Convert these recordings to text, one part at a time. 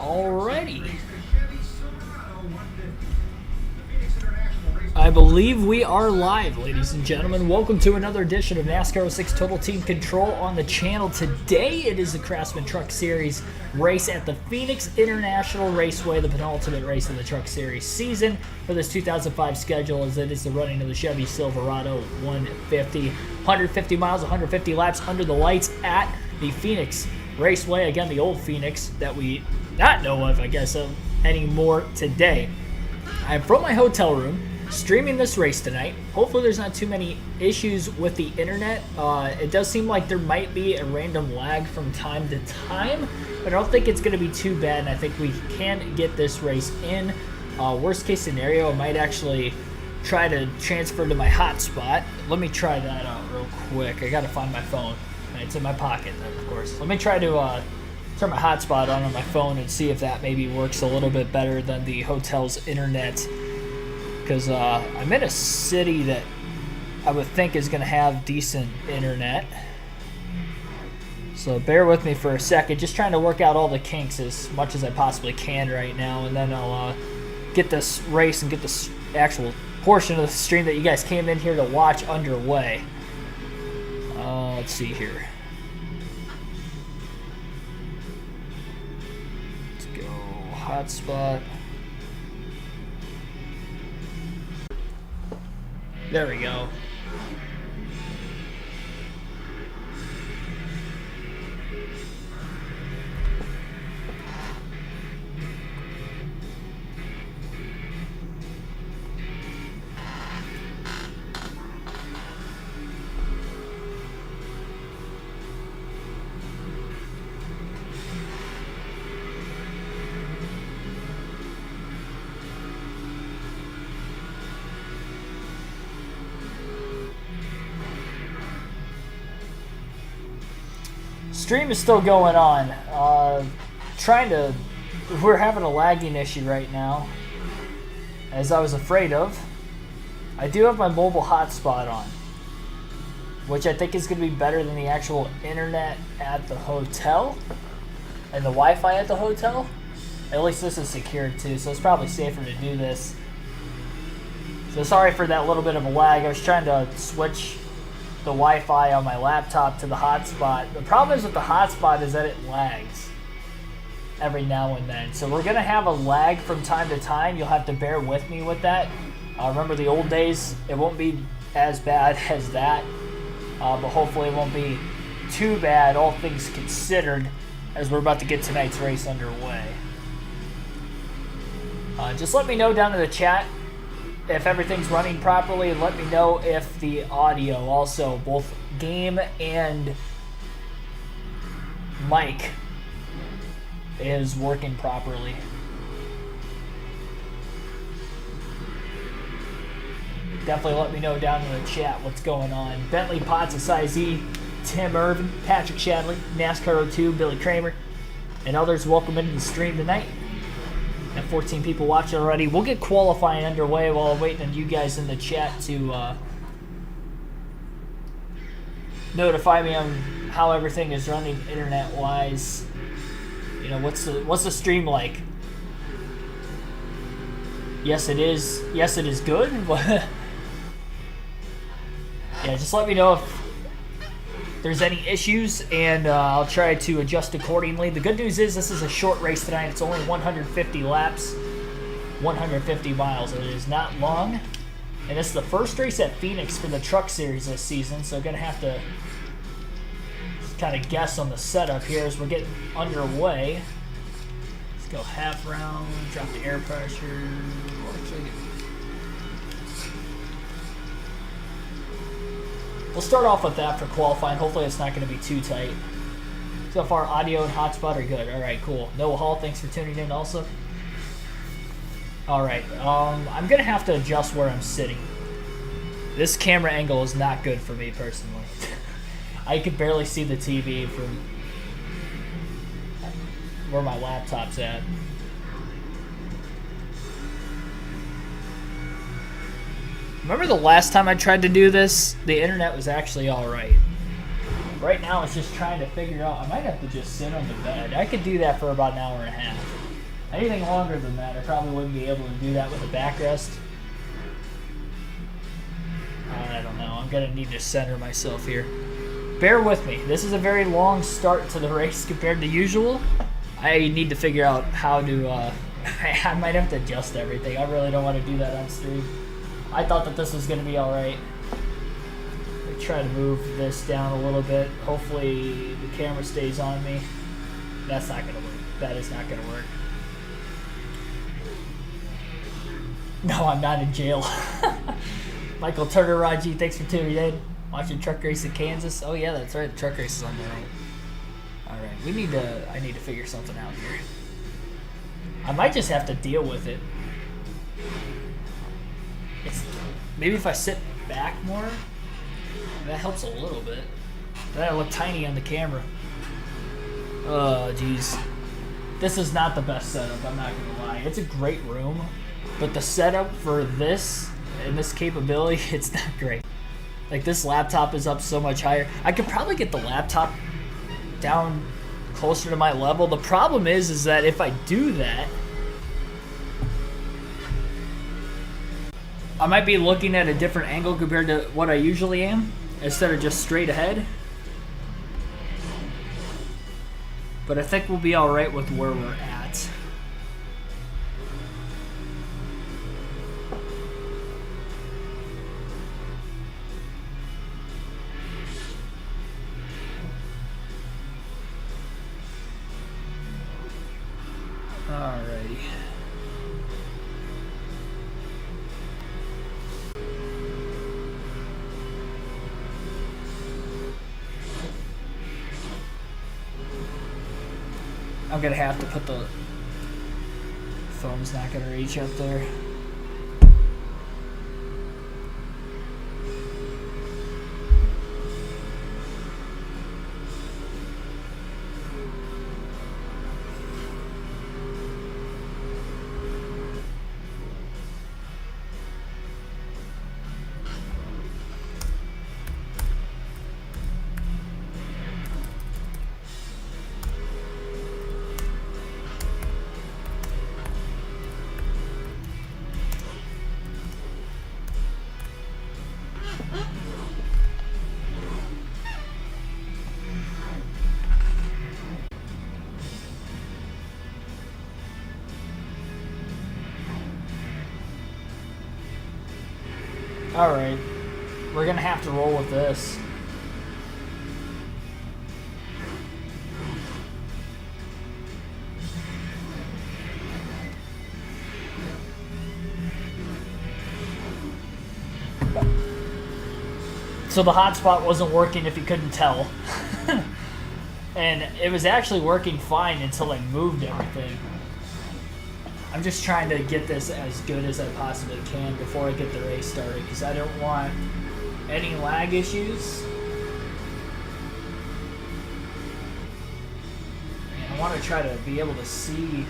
Alrighty. I believe we are live, ladies and gentlemen. Welcome to another edition of NASCAR 06 Total Team Control on the channel. Today it is the Craftsman Truck Series race at the Phoenix International Raceway, the penultimate race of the Truck Series season for this 2005 schedule, as it is the running of the Chevy Silverado 150 miles, 150 laps under the lights at the Phoenix Raceway. Again, the old Phoenix that we not know of, I guess, anymore today. I'm from my hotel room, streaming this race tonight. Hopefully there's not too many issues with the internet. It does seem like there might be a random lag from time to time, but I don't think it's going to be too bad, and I think we can get this race in. Worst case scenario, I might actually try to transfer to my hotspot. Let me try that out real quick. I got to find my phone. It's in my pocket, then, of course. Let me try to turn my hotspot on my phone and see if that maybe works a little bit better than the hotel's internet. Because I'm in a city that I would think is going to have decent internet. So bear with me for a second. Just trying to work out all the kinks as much as I possibly can right now. And then I'll get this race and get this actual portion of the stream that you guys came in here to watch underway. Let's see here. Let's go hotspot. There we go. Stream is still going on. We're having a lagging issue right now, as I was afraid of. I do have my mobile hotspot on, which I think is going to be better than the actual internet at the hotel and the Wi-Fi at the hotel. At least this is secured too, so it's probably safer to do this. So sorry for that little bit of a lag. I was trying to switch the Wi-Fi on my laptop to the hotspot. The problem is with the hotspot is that it lags every now and then. So we're going to have a lag from time to time. You'll have to bear with me with that. Remember the old days, it won't be as bad as that. But hopefully it won't be too bad, all things considered, as we're about to get tonight's race underway. Just let me know down in the chat if everything's running properly, and let me know if the audio also, both game and mic, is working properly. Definitely let me know down in the chat what's going on. Bentley Potts of Size E, Tim Irvin, Patrick Shadley, NASCAR 02, Billy Kramer, and others, welcome into the stream tonight. Got 14 people watching already. We'll get qualifying underway while I'm waiting on you guys in the chat to notify me on how everything is running internet-wise. You know, what's the stream like? Yes, it is. Yes, it is good. Yeah, just let me know if there's any issues, and I'll try to adjust accordingly. The good news is this is a short race tonight. It's only 150 laps, 150 miles. It is not long, and it's the first race at Phoenix for the Truck Series this season, so I'm going to have to just kind of guess on the setup here as we're getting underway. Let's go half round, drop the air pressure. We'll start off with that for qualifying. Hopefully it's not going to be too tight. So far, audio and hotspot are good. All right, cool. Noah Hall, thanks for tuning in also. All right, I'm going to have to adjust where I'm sitting. This camera angle is not good for me personally. I can barely see the TV from where my laptop's at. Remember the last time I tried to do this? The internet was actually alright. Right now it's just trying to figure out. I might have to just sit on the bed. I could do that for about an hour and a half. Anything longer than that, I probably wouldn't be able to do that with a backrest. I don't know. I'm going to need to center myself here. Bear with me. This is a very long start to the race compared to usual. I need to figure out how to... I might have to adjust everything. I really don't want to do that on stream. I thought that this was going to be alright. Try to move this down a little bit. Hopefully the camera stays on me. That's not going to work. That is not going to work. No, I'm not in jail. Michael Turner, Raji, thanks for tuning in. Watching truck race in Kansas. Oh yeah, that's right. The truck race is on tonight. All right, I need to figure something out here. I might just have to deal with it. Maybe if I sit back more, that helps a little bit. Then I look tiny on the camera. Oh, jeez. This is not the best setup, I'm not gonna lie. It's a great room, but the setup for this and this capability, it's not great. Like, this laptop is up so much higher. I could probably get the laptop down closer to my level. The problem is that if I do that, I might be looking at a different angle compared to what I usually am, instead of just straight ahead. But I think we'll be alright with where we're at. Alrighty. I'm gonna have to put the phone's not gonna reach up there. Alright, we're gonna have to roll with this. So the hotspot wasn't working, if you couldn't tell. And it was actually working fine until I moved everything. I'm just trying to get this as good as I possibly can before I get the race started, because I don't want any lag issues. And I want to try to be able to see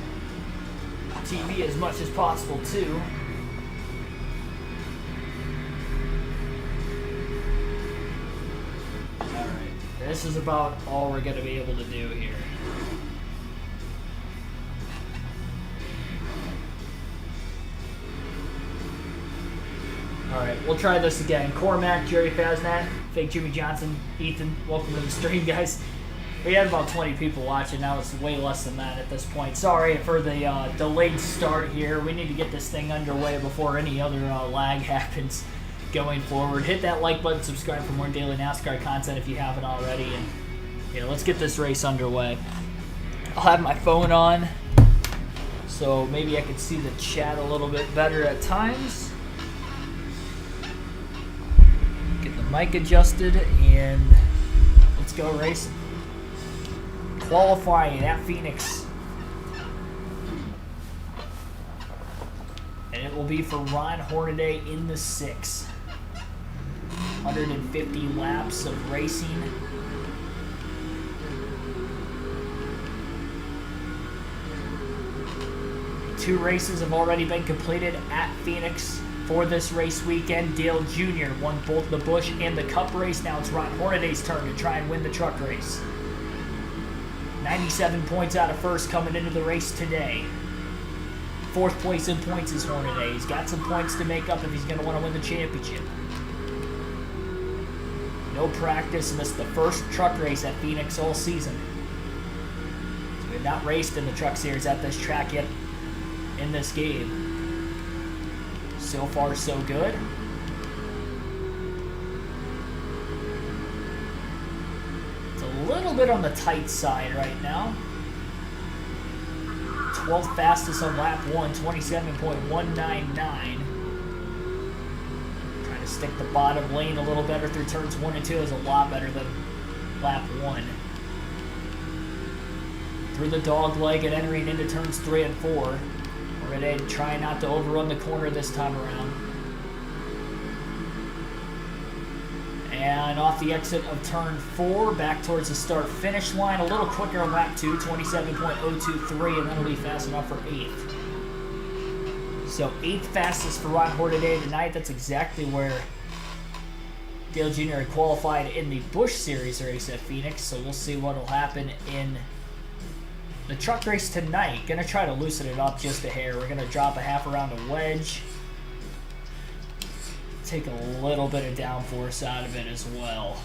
TV as much as possible too. Alright, this is about all we're going to be able to do here. Alright, we'll try this again. Cormac, Jerry Faznat, Fake Jimmy Johnson, Ethan, welcome to the stream, guys. We had about 20 people watching. Now it's way less than that at this point. Sorry for the delayed start here. We need to get this thing underway before any other lag happens going forward. Hit that like button, subscribe for more daily NASCAR content if you haven't already. And yeah, let's get this race underway. I'll have my phone on, so maybe I can see the chat a little bit better at times. Get the mic adjusted, and let's go racing. Qualifying at Phoenix. And it will be for Ron Hornaday in the 6. 150 laps of racing. Two races have already been completed at Phoenix for this race weekend. Dale Jr. won both the Busch and the Cup race. Now it's Ron Hornaday's turn to try and win the truck race. 97 points out of first coming into the race today. 4th place in points is Hornaday. He's got some points to make up if he's going to want to win the championship. No practice, missed the first truck race at Phoenix all season. So we have not raced in the truck series at this track yet in this game. So far, so good. It's a little bit on the tight side right now. 12th fastest on lap 1, 27.199. Stick the bottom lane a little better through turns 1 and 2 is a lot better than lap 1. Through the dog leg and entering into turns 3 and 4. We're going to try not to overrun the corner this time around. And off the exit of turn 4, back towards the start-finish line. A little quicker on lap 2, 27.023, and that'll be fast enough for 8th. So 8th fastest for Ron Hornaday tonight. That's exactly where Dale Jr. had qualified in the Busch Series race at Phoenix. So we'll see what will happen in the truck race tonight. Going to try to loosen it up just a hair. We're going to drop a half around a wedge. Take a little bit of downforce out of it as well.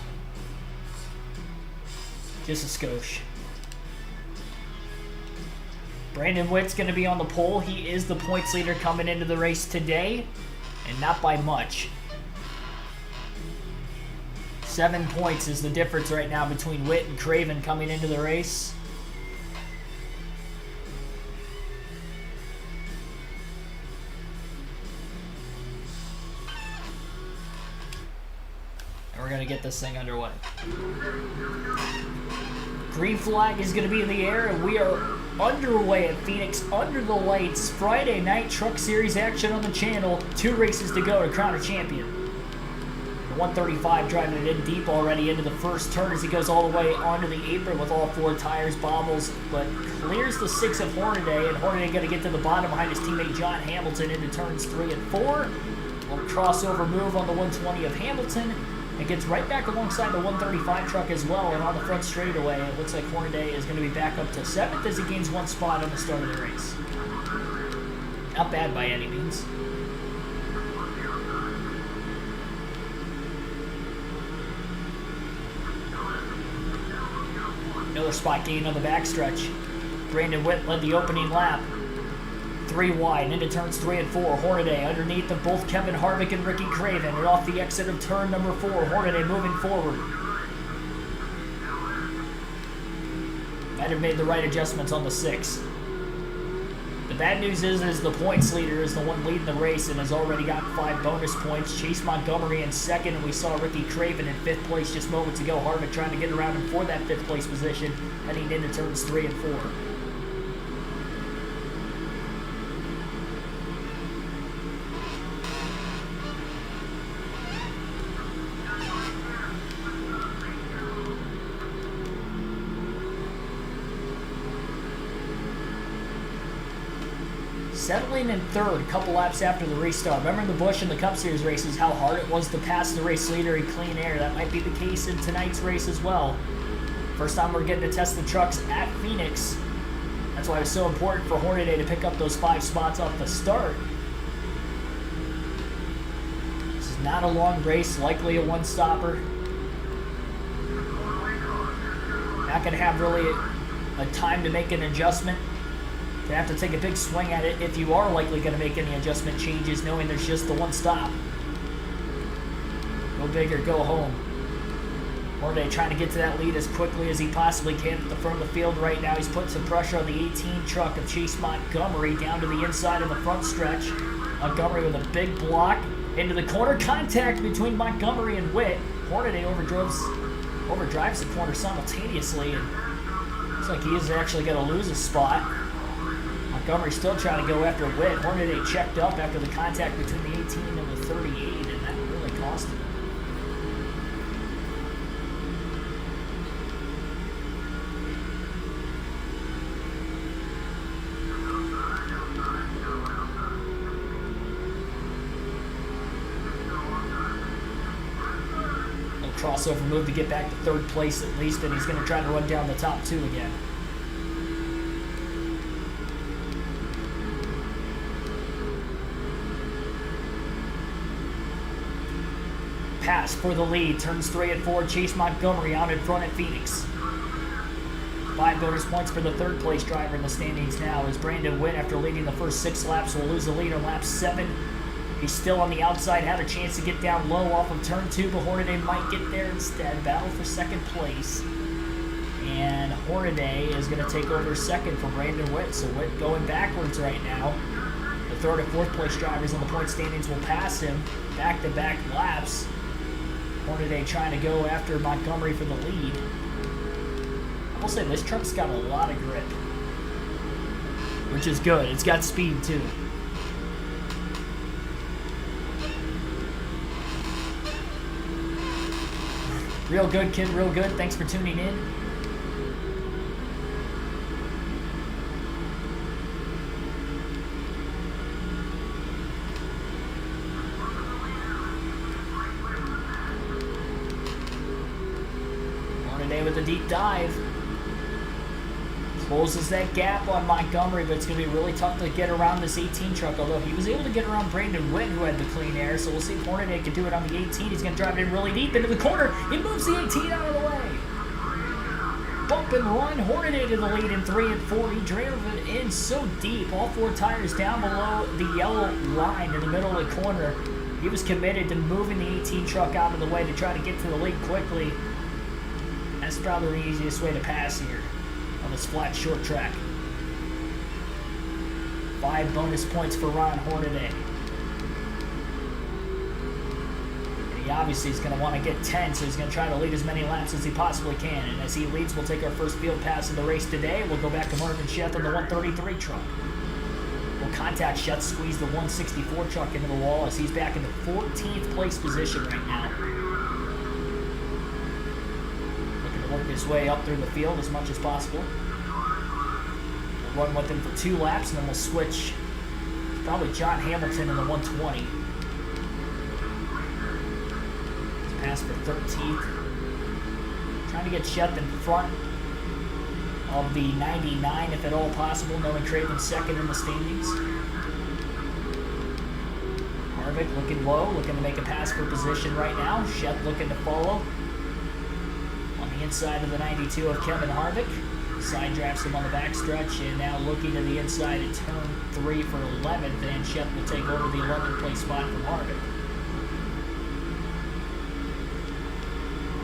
Just a skosh. Brandon Witt's going to be on the pole. He is the points leader coming into the race today, and not by much. 7 points is the difference right now between Witt and Craven coming into the race. And we're going to get this thing underway. Green flag is going to be in the air, and we are underway at Phoenix under the lights. Friday night truck series action on the channel. 2 races to go to crown a champion. The 135 driving it in deep already into the first turn as he goes all the way onto the apron with all 4 tires, bobbles, but clears the 6 of Hornaday, and Hornaday going to get to the bottom behind his teammate John Hamilton into turns 3 and 4. A little crossover move on the 120 of Hamilton. It gets right back alongside the 135 truck as well, and on the front straightaway, it looks like Hornaday is going to be back up to 7th as he gains 1 spot on the start of the race. Not bad by any means. Another spot gain on the backstretch. Brandon Witt led the opening lap. 3 wide into turns 3 and 4. Hornaday underneath of both Kevin Harvick and Ricky Craven, and off the exit of turn number 4. Hornaday moving forward. Might have made the right adjustments on the 6. The bad news is the points leader is the one leading the race and has already got 5 bonus points. Chase Montgomery in 2nd, and we saw Ricky Craven in 5th place just moments ago. Harvick trying to get around him for that 5th place position, heading into turns 3 and 4. Settling in 3rd, a couple laps after the restart. Remember in the Busch and the Cup Series races how hard it was to pass the race leader in clean air. That might be the case in tonight's race as well. First time we're getting to test the trucks at Phoenix. That's why it was so important for Hornaday to pick up those 5 spots off the start. This is not a long race, likely a one-stopper. Not going to have really a time to make an adjustment. You have to take a big swing at it if you are likely going to make any adjustment changes, knowing there's just the one stop. Go big or go home. Hornaday trying to get to that lead as quickly as he possibly can at the front of the field right now. He's putting some pressure on the 18 truck of Chase Montgomery down to the inside of the front stretch. Montgomery with a big block into the corner. Contact between Montgomery and Witt. Hornaday overdrives the corner simultaneously, and looks like he is actually going to lose a spot. Montgomery still trying to go after Witt. Hornaday checked up after the contact between the 18 and the 38, and that really cost him. Little crossover move to get back to 3rd place at least, and he's going to try to run down the top 2 again. pass for the lead. Turns 3 at 4. Chase Montgomery out in front at Phoenix. 5 bonus points for the third place driver in the standings now as Brandon Witt, after leading the first 6 laps, will lose the lead on lap 7. He's still on the outside, had a chance to get down low off of turn 2, but Hornaday might get there instead. Battle for second place. And Hornaday is going to take over second for Brandon Witt. So Witt going backwards right now. The third and fourth place drivers in the point standings will pass him back-to-back laps. Hornaday trying to go after Montgomery for the lead. I will say this truck's got a lot of grip, which is good. It's got speed too. Real good, kid, real good. Thanks for tuning in. Hornaday with a deep dive. Closes that gap on Montgomery, but it's going to be really tough to get around this 18 truck, although he was able to get around Brandon Witt, who had the clean air, so we'll see if Hornaday can do it on the 18. He's going to drive it in really deep into the corner. He moves the 18 out of the way. Bump and run. Hornaday to the lead in 3 and 4. He drove it in so deep. All 4 tires down below the yellow line in the middle of the corner. He was committed to moving the 18 truck out of the way to try to get to the lead quickly. That's probably the easiest way to pass here on this flat short track. 5 bonus points for Ron Hornaday. And he obviously is going to want to get 10, so he's going to try to lead as many laps as he possibly can. And as he leads, we'll take our first field pass of the race today. We'll go back to Marvin Sheth on the 133 truck. We'll contact Sheth, squeeze the 164 truck into the wall as he's back in the 14th place position right now. Work his way up through the field as much as possible. We'll run with him for 2 laps, and then we'll switch probably John Hamilton in the 120. He's passed for 13th. Trying to get Sheth in front of the 99 if at all possible, knowing Craven's second in the standings. Harvick looking low, looking to make a pass for position right now. Sheth looking to follow. Inside of the 92 of Kevin Harvick. Side drafts him on the backstretch, and now looking to the inside at turn 3 for 11th, and Sheth will take over the 11th place spot from Harvick.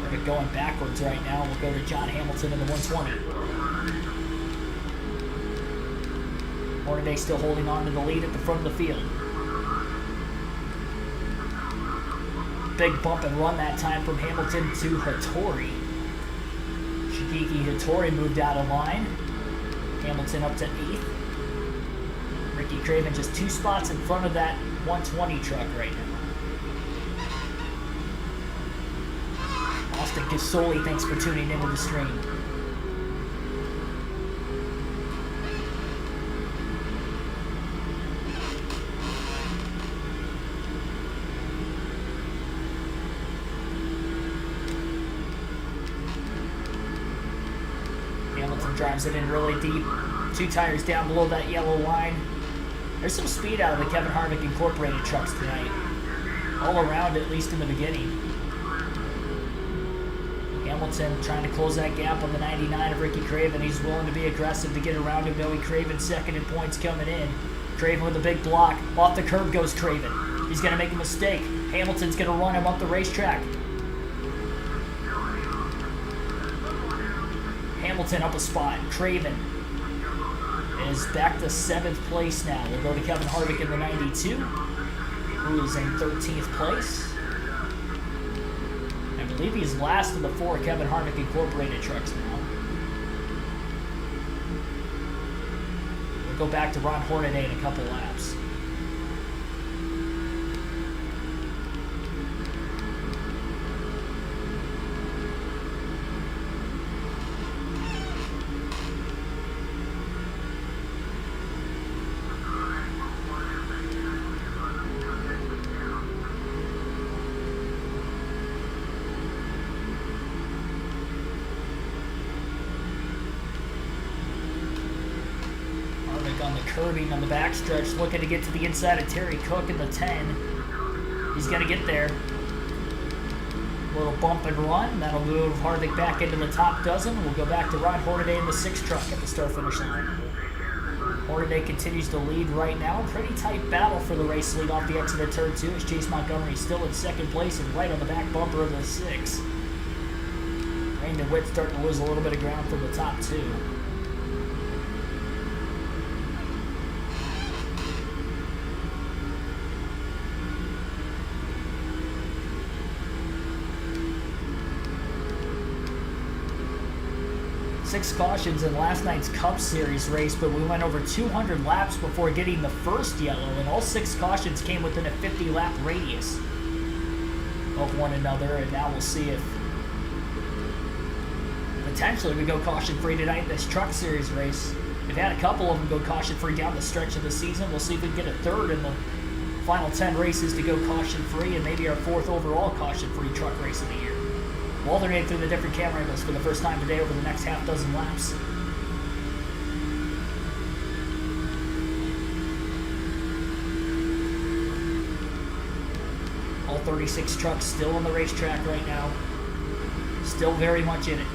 Harvick going backwards right now. We'll go to John Hamilton in the 120. Hornaday still holding on to the lead at the front of the field. Big bump and run that time from Hamilton to Hattori. Shigeki Hattori moved out of line. Hamilton up to 8th. Ricky Craven just 2 spots in front of that 120 truck right now. Austin Gasoli, thanks for tuning into the stream. Drives it in really deep. 2 tires down below that yellow line. There's some speed out of the Kevin Harvick Incorporated trucks tonight. All around, at least in the beginning. Hamilton trying to close that gap on the 99 of Ricky Craven. He's willing to be aggressive to get around him. Joey Craven second in points coming in. Craven with a big block. Off the curb goes Craven. He's going to make a mistake. Hamilton's going to run him up the racetrack. Hamilton up a spot. Craven is back to 7th place now. We'll go to Kevin Harvick in the 92, who is in 13th place. I believe he's last of the 4 Kevin Harvick Incorporated trucks now. We'll go back to Ron Hornaday in a couple laps. On the curbing on the backstretch, looking to get to the inside of Terry Cook in the 10. He's going to get there. A little bump and run. That'll move Harvick back into the top dozen. We'll go back to Ron Hornaday in the 6th truck at the start-finish line. Hornaday continues to lead right now. Pretty tight battle for the race lead off the exit of turn 2 as Chase Montgomery still in 2nd place and right on the back bumper of the 6. Brandon Witt starting to lose a little bit of ground from the top 2. Six cautions in last night's Cup Series race, but we went over 200 laps before getting the first yellow, and all 6 cautions came within a 50-lap radius of one another, and now we'll see if potentially we go caution-free tonight in this Truck Series race. We've had a couple of them go caution-free down the stretch of the season. We'll see if we can get a third in the final 10 races to go caution-free, and maybe our 4th overall caution-free truck race of the year. We'll alternate through the different camera angles for the first time today over the next half dozen laps. All 36 trucks still on the racetrack right now. Still very much in it.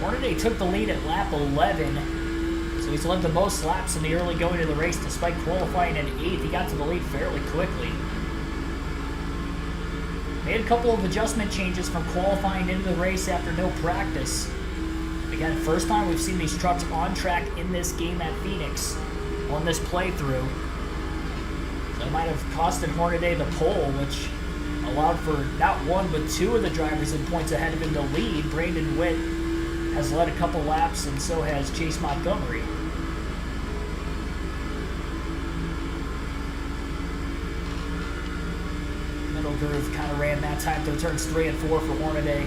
Hornaday took the lead at lap 11, so he's led the most laps in the early going of the race despite qualifying in 8th. He got to the lead fairly quickly. Made a couple of adjustment changes from qualifying into the race after no practice. Again, first time we've seen these trucks on track in this game at Phoenix on this playthrough. So it might have costed Hornaday the pole, which allowed for not one but 2 of the drivers in points ahead of him to lead. Brandon Witt has led a couple laps, and so has Chase Montgomery. Middle groove kind of ran that time through turns 3 and 4 for Hornaday.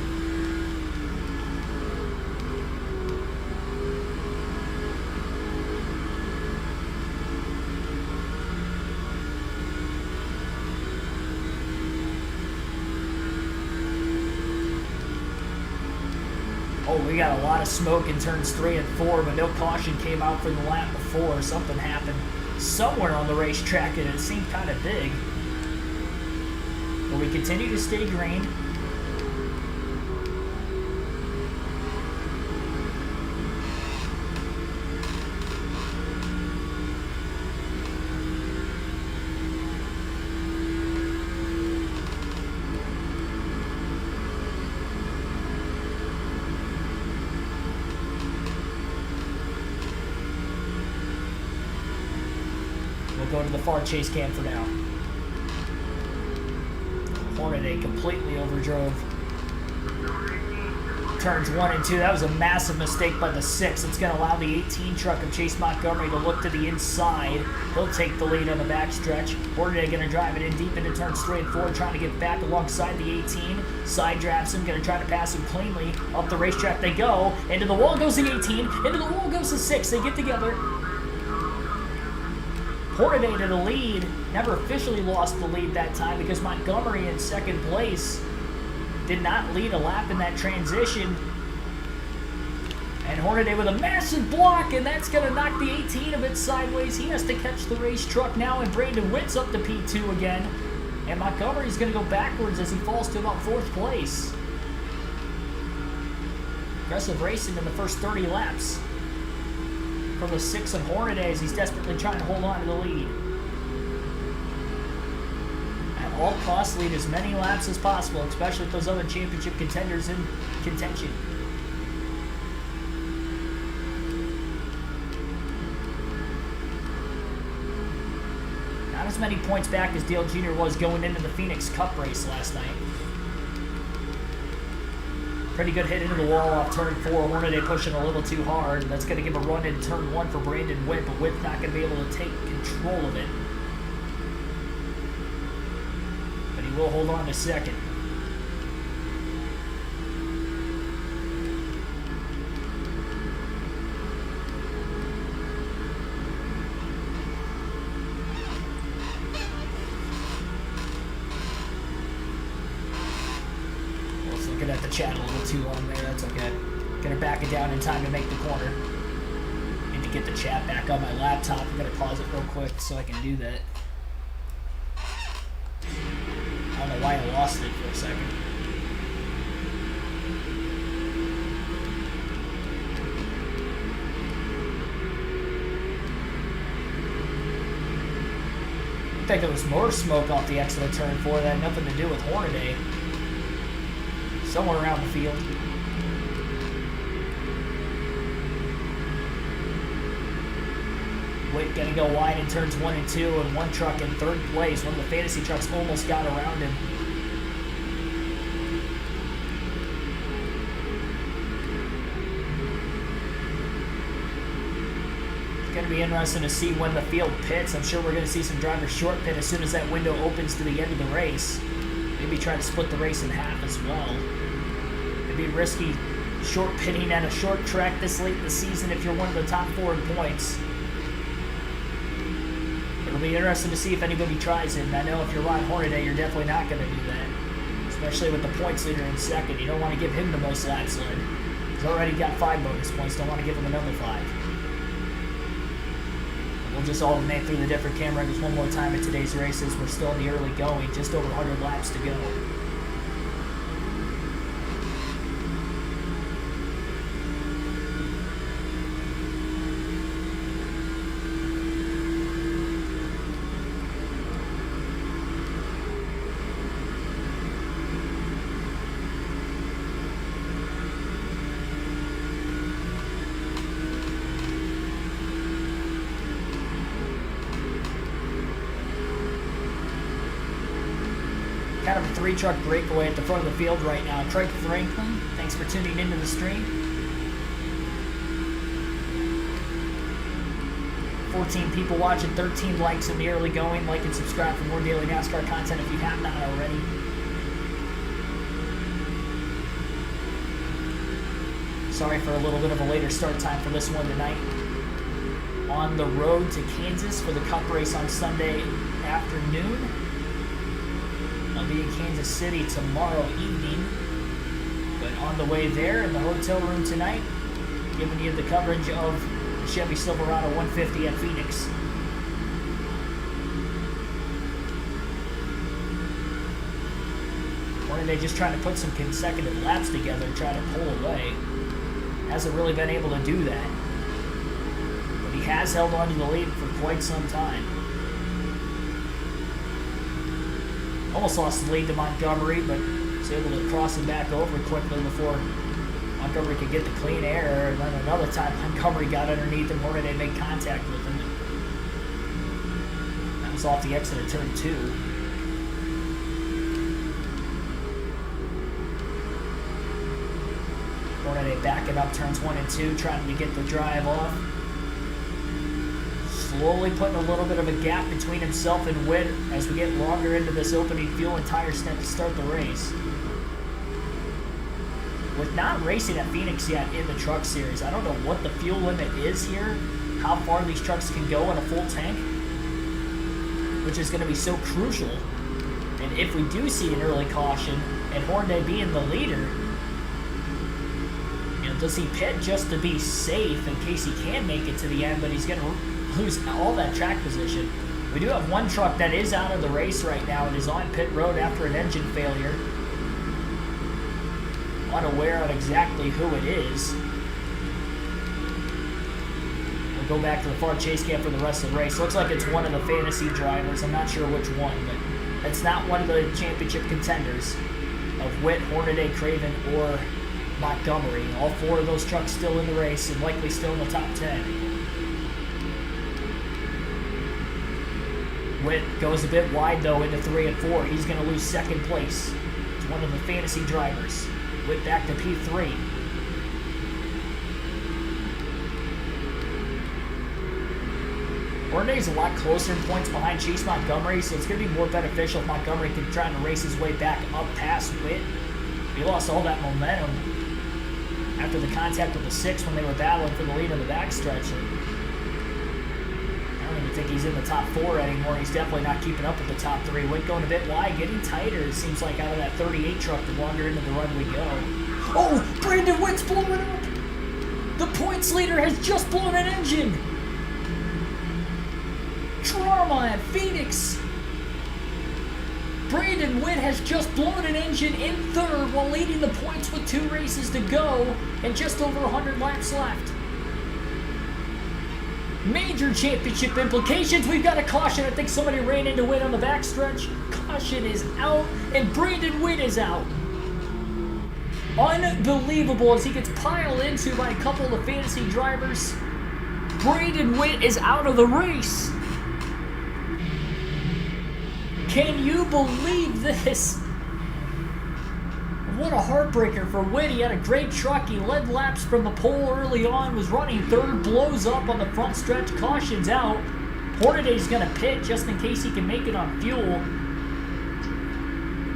Oh, we got a lot of smoke in turns 3 and 4, but no caution came out for the lap before. Something happened somewhere on the racetrack, and it seemed kind of big. But we continue to stay green. Go to the far chase cam for now. Hornaday completely overdrove turns 1 and 2. That was a massive mistake by the 6. It's going to allow the 18 truck of Chase Montgomery to look to the inside. He'll take the lead on the backstretch. Hornaday going to drive it in deep into turns 3 and 4, trying to get back alongside the 18. Side drafts him, going to try to pass him cleanly. Up the racetrack they go. Into the wall goes the 18. Into the wall goes the 6. They get together. Hornaday to the lead, never officially lost the lead that time because Montgomery in 2nd place did not lead a lap in that transition. And Hornaday with a massive block, and that's going to knock the 18 a bit sideways. He has to catch the race truck now, and Brandon Witt's up to P2 again. And Montgomery's going to go backwards as he falls to about 4th place. Aggressive racing in the first 30 laps for the 6 of Hornaday as he's desperately trying to hold on to the lead. At all costs, lead as many laps as possible, especially with those other championship contenders in contention. Not as many points back as Dale Jr. was going into the Phoenix Cup race last night. Pretty good hit into the wall off turn 4. Hornaday pushing a little too hard. That's going to give a run in turn 1 for Brandon Witt, but Witt's not going to be able to take control of it. But he will hold on to second. Looking at the chat a little too long there, that's okay. Gonna back it down in time to make the corner. Need to get the chat back on my laptop. I'm gonna pause it real quick so I can do that. I don't know why I lost it for a second. I think there was more smoke off the exit of turn 4 that had nothing to do with Hornaday. Somewhere around the field. Witt gonna go wide in turns 1 and 2, and one truck in third place. One of the fantasy trucks almost got around him. It's gonna be interesting to see when the field pits. I'm sure we're gonna see some drivers short pit as soon as that window opens to the end of the race. Maybe try to split the race in half as well. It'd be risky short pitting at a short track this late in the season if you're one of the top 4 in points. It'll be interesting to see if anybody tries it. And I know if you're Ron Hornaday, you're definitely not going to do that. Especially with the points leader in second. You don't want to give him the most laps led. He's already got 5 bonus points. Don't want to give him another 5. We'll just alternate through the different camera angles one more time at today's races. We're still in the early going, just over 100 laps to go. Kind of a 3-truck breakaway at the front of the field right now. Craig Franklin, thanks for tuning into the stream. 14 people watching, 13 likes in the early going. Like and subscribe for more daily NASCAR content if you have not already. Sorry for a little bit of a later start time for this one tonight. On the road to Kansas for the Cup race on Sunday afternoon. I'll be in Kansas City tomorrow evening, but on the way there in the hotel room tonight, giving you the coverage of the Chevy Silverado 150 at Phoenix. Hornaday just trying to put some consecutive laps together and try to pull away. Hasn't really been able to do that, but he has held on to the lead for quite some time. Almost lost the lead to Montgomery, but was able to cross him back over quickly before Montgomery could get the clean air. And then another time Montgomery got underneath and Hornaday made contact with him. That was off the exit of turn 2. Hornaday backing up turns 1 and 2, trying to get the drive off. Slowly putting a little bit of a gap between himself and Witt as we get longer into this opening fuel and tire stint to start the race. With not racing at Phoenix yet in the truck series, I don't know what the fuel limit is here, how far these trucks can go in a full tank, which is going to be so crucial. And if we do see an early caution and Hornaday being the leader, does he pit just to be safe in case he can make it to the end, but he's going to lose all that track position. We do have one truck that is out of the race right now and is on pit road after an engine failure. Unaware of exactly who it is. We'll go back to the far chase cam for the rest of the race. Looks like it's one of the fantasy drivers. I'm not sure which one, but it's not one of the championship contenders of Witt, Hornaday, Craven, or Montgomery. All 4 of those trucks still in the race and likely still in the top 10. Witt goes a bit wide though into 3 and 4. He's going to lose second place. It's one of the fantasy drivers. Witt back to P3. Hornaday's a lot closer in points behind Chase Montgomery, so it's going to be more beneficial if Montgomery can try to race his way back up past Witt. He lost all that momentum after the contact with the 6 when they were battling for the lead in the backstretch. I don't even think he's in the top 4 anymore. He's definitely not keeping up with the top 3. Witt going a bit wide, getting tighter, it seems like, out of that 38 truck the longer into the run we go. Oh, Brandon Witt's blowing up! The points leader has just blown an engine! Drama at Phoenix. Brandon Witt has just blown an engine in 3rd while leading the points with 2 races to go and just over 100 laps left. Major championship implications. We've got a caution. I think somebody ran into Witt on the backstretch. Caution is out and Brandon Witt is out. Unbelievable as he gets piled into by a couple of the fantasy drivers. Brandon Witt is out of the race. Can you believe this? What a heartbreaker for Witt. He had a great truck. He led laps from the pole early on, was running 3rd, blows up on the front stretch, cautions out. Hornaday's going to pit just in case he can make it on fuel.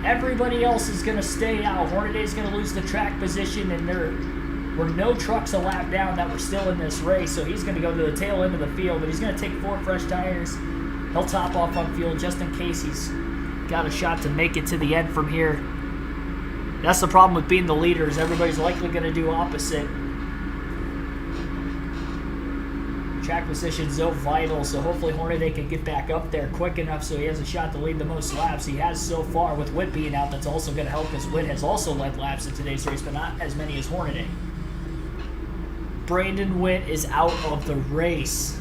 Everybody else is going to stay out. Hornaday's going to lose the track position, and there were no trucks a lap down that were still in this race, so he's going to go to the tail end of the field, but he's going to take 4 fresh tires. He'll top off on fuel just in case he's got a shot to make it to the end from here. That's the problem with being the leader, is everybody's likely going to do opposite. Track position's so vital, so hopefully Hornaday can get back up there quick enough so he has a shot to lead the most laps. He has so far. With Witt being out, that's also going to help, because Witt has also led laps in today's race, but not as many as Hornaday. Brandon Witt is out of the race.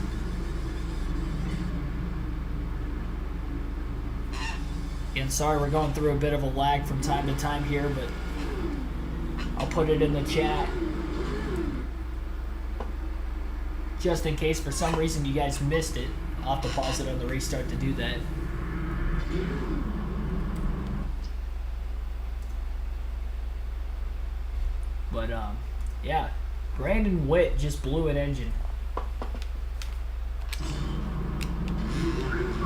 And sorry, we're going through a bit of a lag from time to time here, but I'll put it in the chat just in case for some reason you guys missed it. I'll have to pause it on the restart to do that. But yeah, Brandon Witt just blew an engine.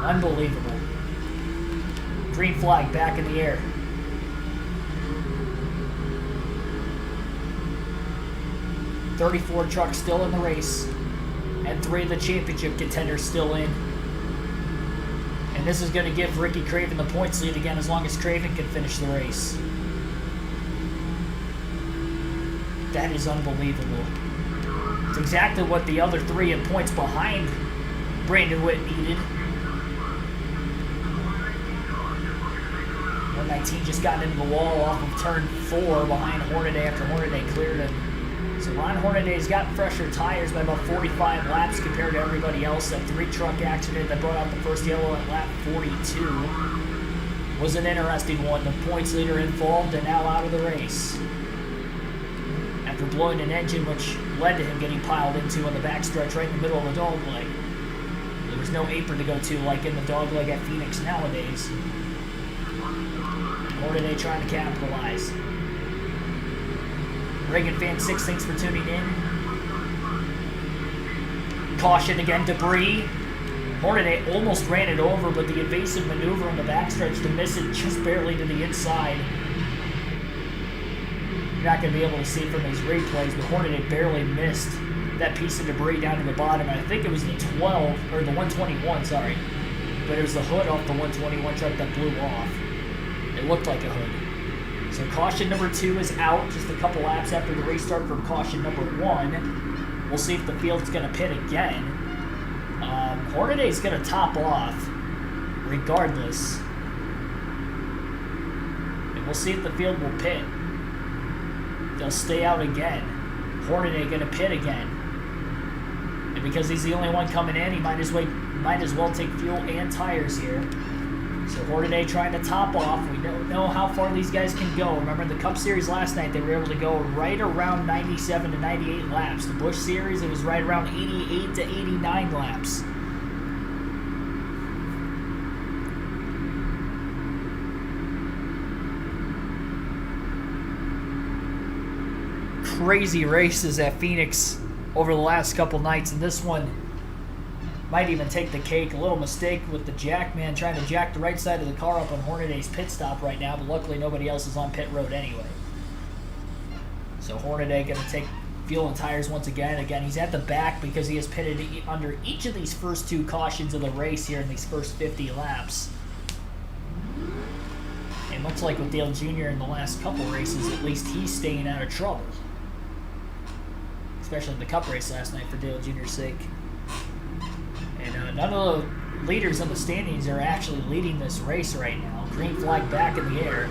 Unbelievable. Green flag back in the air. .34 trucks still in the race, and 3 of the championship contenders still in. And this is going to give Ricky Craven the points lead again as long as Craven can finish the race. That is unbelievable. It's exactly what the other 3 in points behind Brandon Witt needed. 119 just got into the wall off of turn 4 behind Hornaday after Hornaday cleared him. So Ron Hornaday's got fresher tires by about 45 laps compared to everybody else. That 3-truck accident that brought out the first yellow at lap 42 was an interesting one. The points leader involved and now out of the race after blowing an engine, which led to him getting piled into on the backstretch right in the middle of the dogleg. There was no apron to go to like in the dogleg at Phoenix nowadays. Hornaday trying to capitalize. Reagan Fan 6, thanks for tuning in. Caution again, debris. Hornaday almost ran it over, but the evasive maneuver on the backstretch to miss it just barely to the inside. You're not going to be able to see from these replays, but Hornaday barely missed that piece of debris down to the bottom. I think it was the 12, or the 121, sorry. But it was the hood off the 121 truck that blew off. It looked like a hood. So caution number 2 is out just a couple laps after the restart from caution number 1. We'll see if the field's going to pit again. Hornaday's going to top off regardless. And we'll see if the field will pit. They'll stay out again. Hornaday going to pit again. And because he's the only one coming in, he might as well take fuel and tires here. So Hornaday trying to top off. We don't know how far these guys can go. Remember the Cup Series last night, they were able to go right around 97 to 98 laps. The Busch Series, it was right around 88 to 89 laps. crazy races at Phoenix over the last couple nights, and this one might even take the cake. A little mistake with the jack man trying to jack the right side of the car up on Hornaday's pit stop right now, but luckily nobody else is on pit road anyway. So Hornaday going to take fuel and tires once again. Again, he's at the back because he has pitted under each of these first 2 cautions of the race here in these first 50 laps. And much like with Dale Jr. in the last couple races, at least he's staying out of trouble. Especially in the Cup race last night for Dale Jr.'s sake. And none of the leaders in the standings are actually leading this race right now. Green flag back in the air.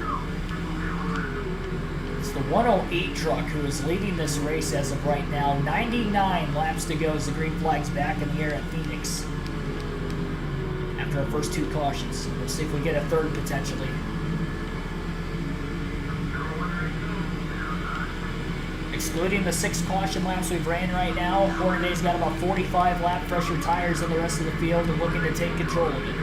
It's the 108 truck who is leading this race as of right now. 99 laps to go as the green flag's back in the air at Phoenix. After our first 2 cautions. We'll see if we get a third potentially. Excluding the 6 caution laps we've ran right now, Hornaday's got about 45 lap pressure tires in the rest of the field and looking to take control of it.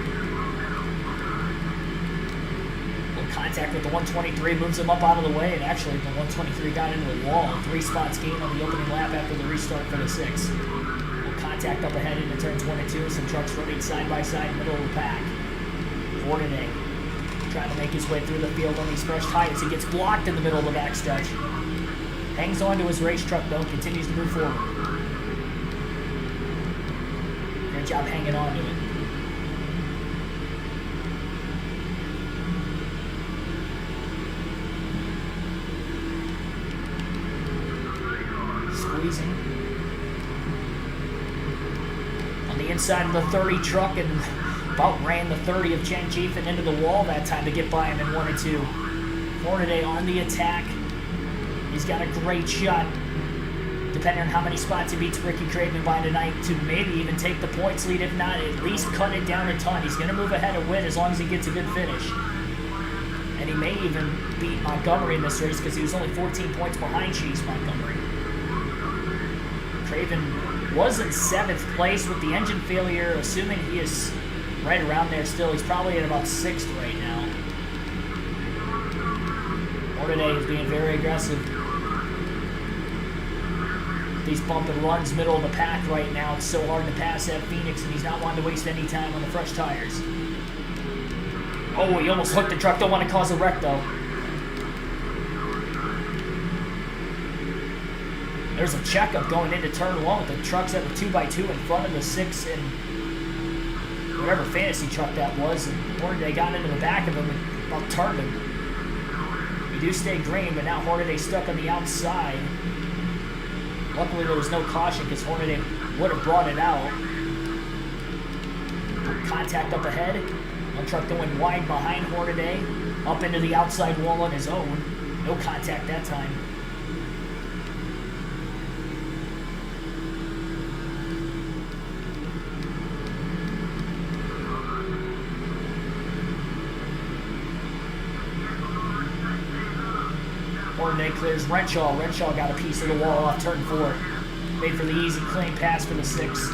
Little contact with the 123 moves him up out of the way, and actually the 123 got into the wall. 3 spots gained on the opening lap after the restart for the 6. Little contact up ahead into turns 1 and 2. Some trucks running side by side, middle of the pack. Hornaday trying to make his way through the field on these fresh tires. He gets blocked in the middle of the backstretch. Hangs on to his race truck, though, continues to move forward. Great job hanging on to it. Squeezing. On the inside of the 30 truck, and about ran the 30 of Chen Chief and into the wall that time to get by him in 1 and 2. Hornaday on the attack. He's got a great shot, depending on how many spots he beats Ricky Craven by tonight, to maybe even take the points lead. If not, at least cut it down a ton. He's going to move ahead and win as long as he gets a good finish. And he may even beat Montgomery in this race because he was only 14 points behind Chase Montgomery. Craven was in 7th place with the engine failure, assuming he is right around there still. He's probably at about 6th right now. Hornaday is being very aggressive. These bump and runs middle of the pack right now. It's so hard to pass at Phoenix, and he's not wanting to waste any time on the fresh tires. Oh, he almost hooked the truck. Don't want to cause a wreck, though. There's a checkup going into turn 1 with the trucks at the 2x2 in front of the 6 and whatever fantasy truck that was. And Hornaday got into the back of him and about turned him. He do stay green, but now Hornaday stuck on the outside. Luckily, there was no caution because Hornaday would have brought it out. Contact up ahead. One truck going wide behind Hornaday. Up into the outside wall on his own. No contact that time. Hornaday clears Renshaw. Renshaw got a piece of the wall off turn 4. Made for the easy, clean pass for the 6.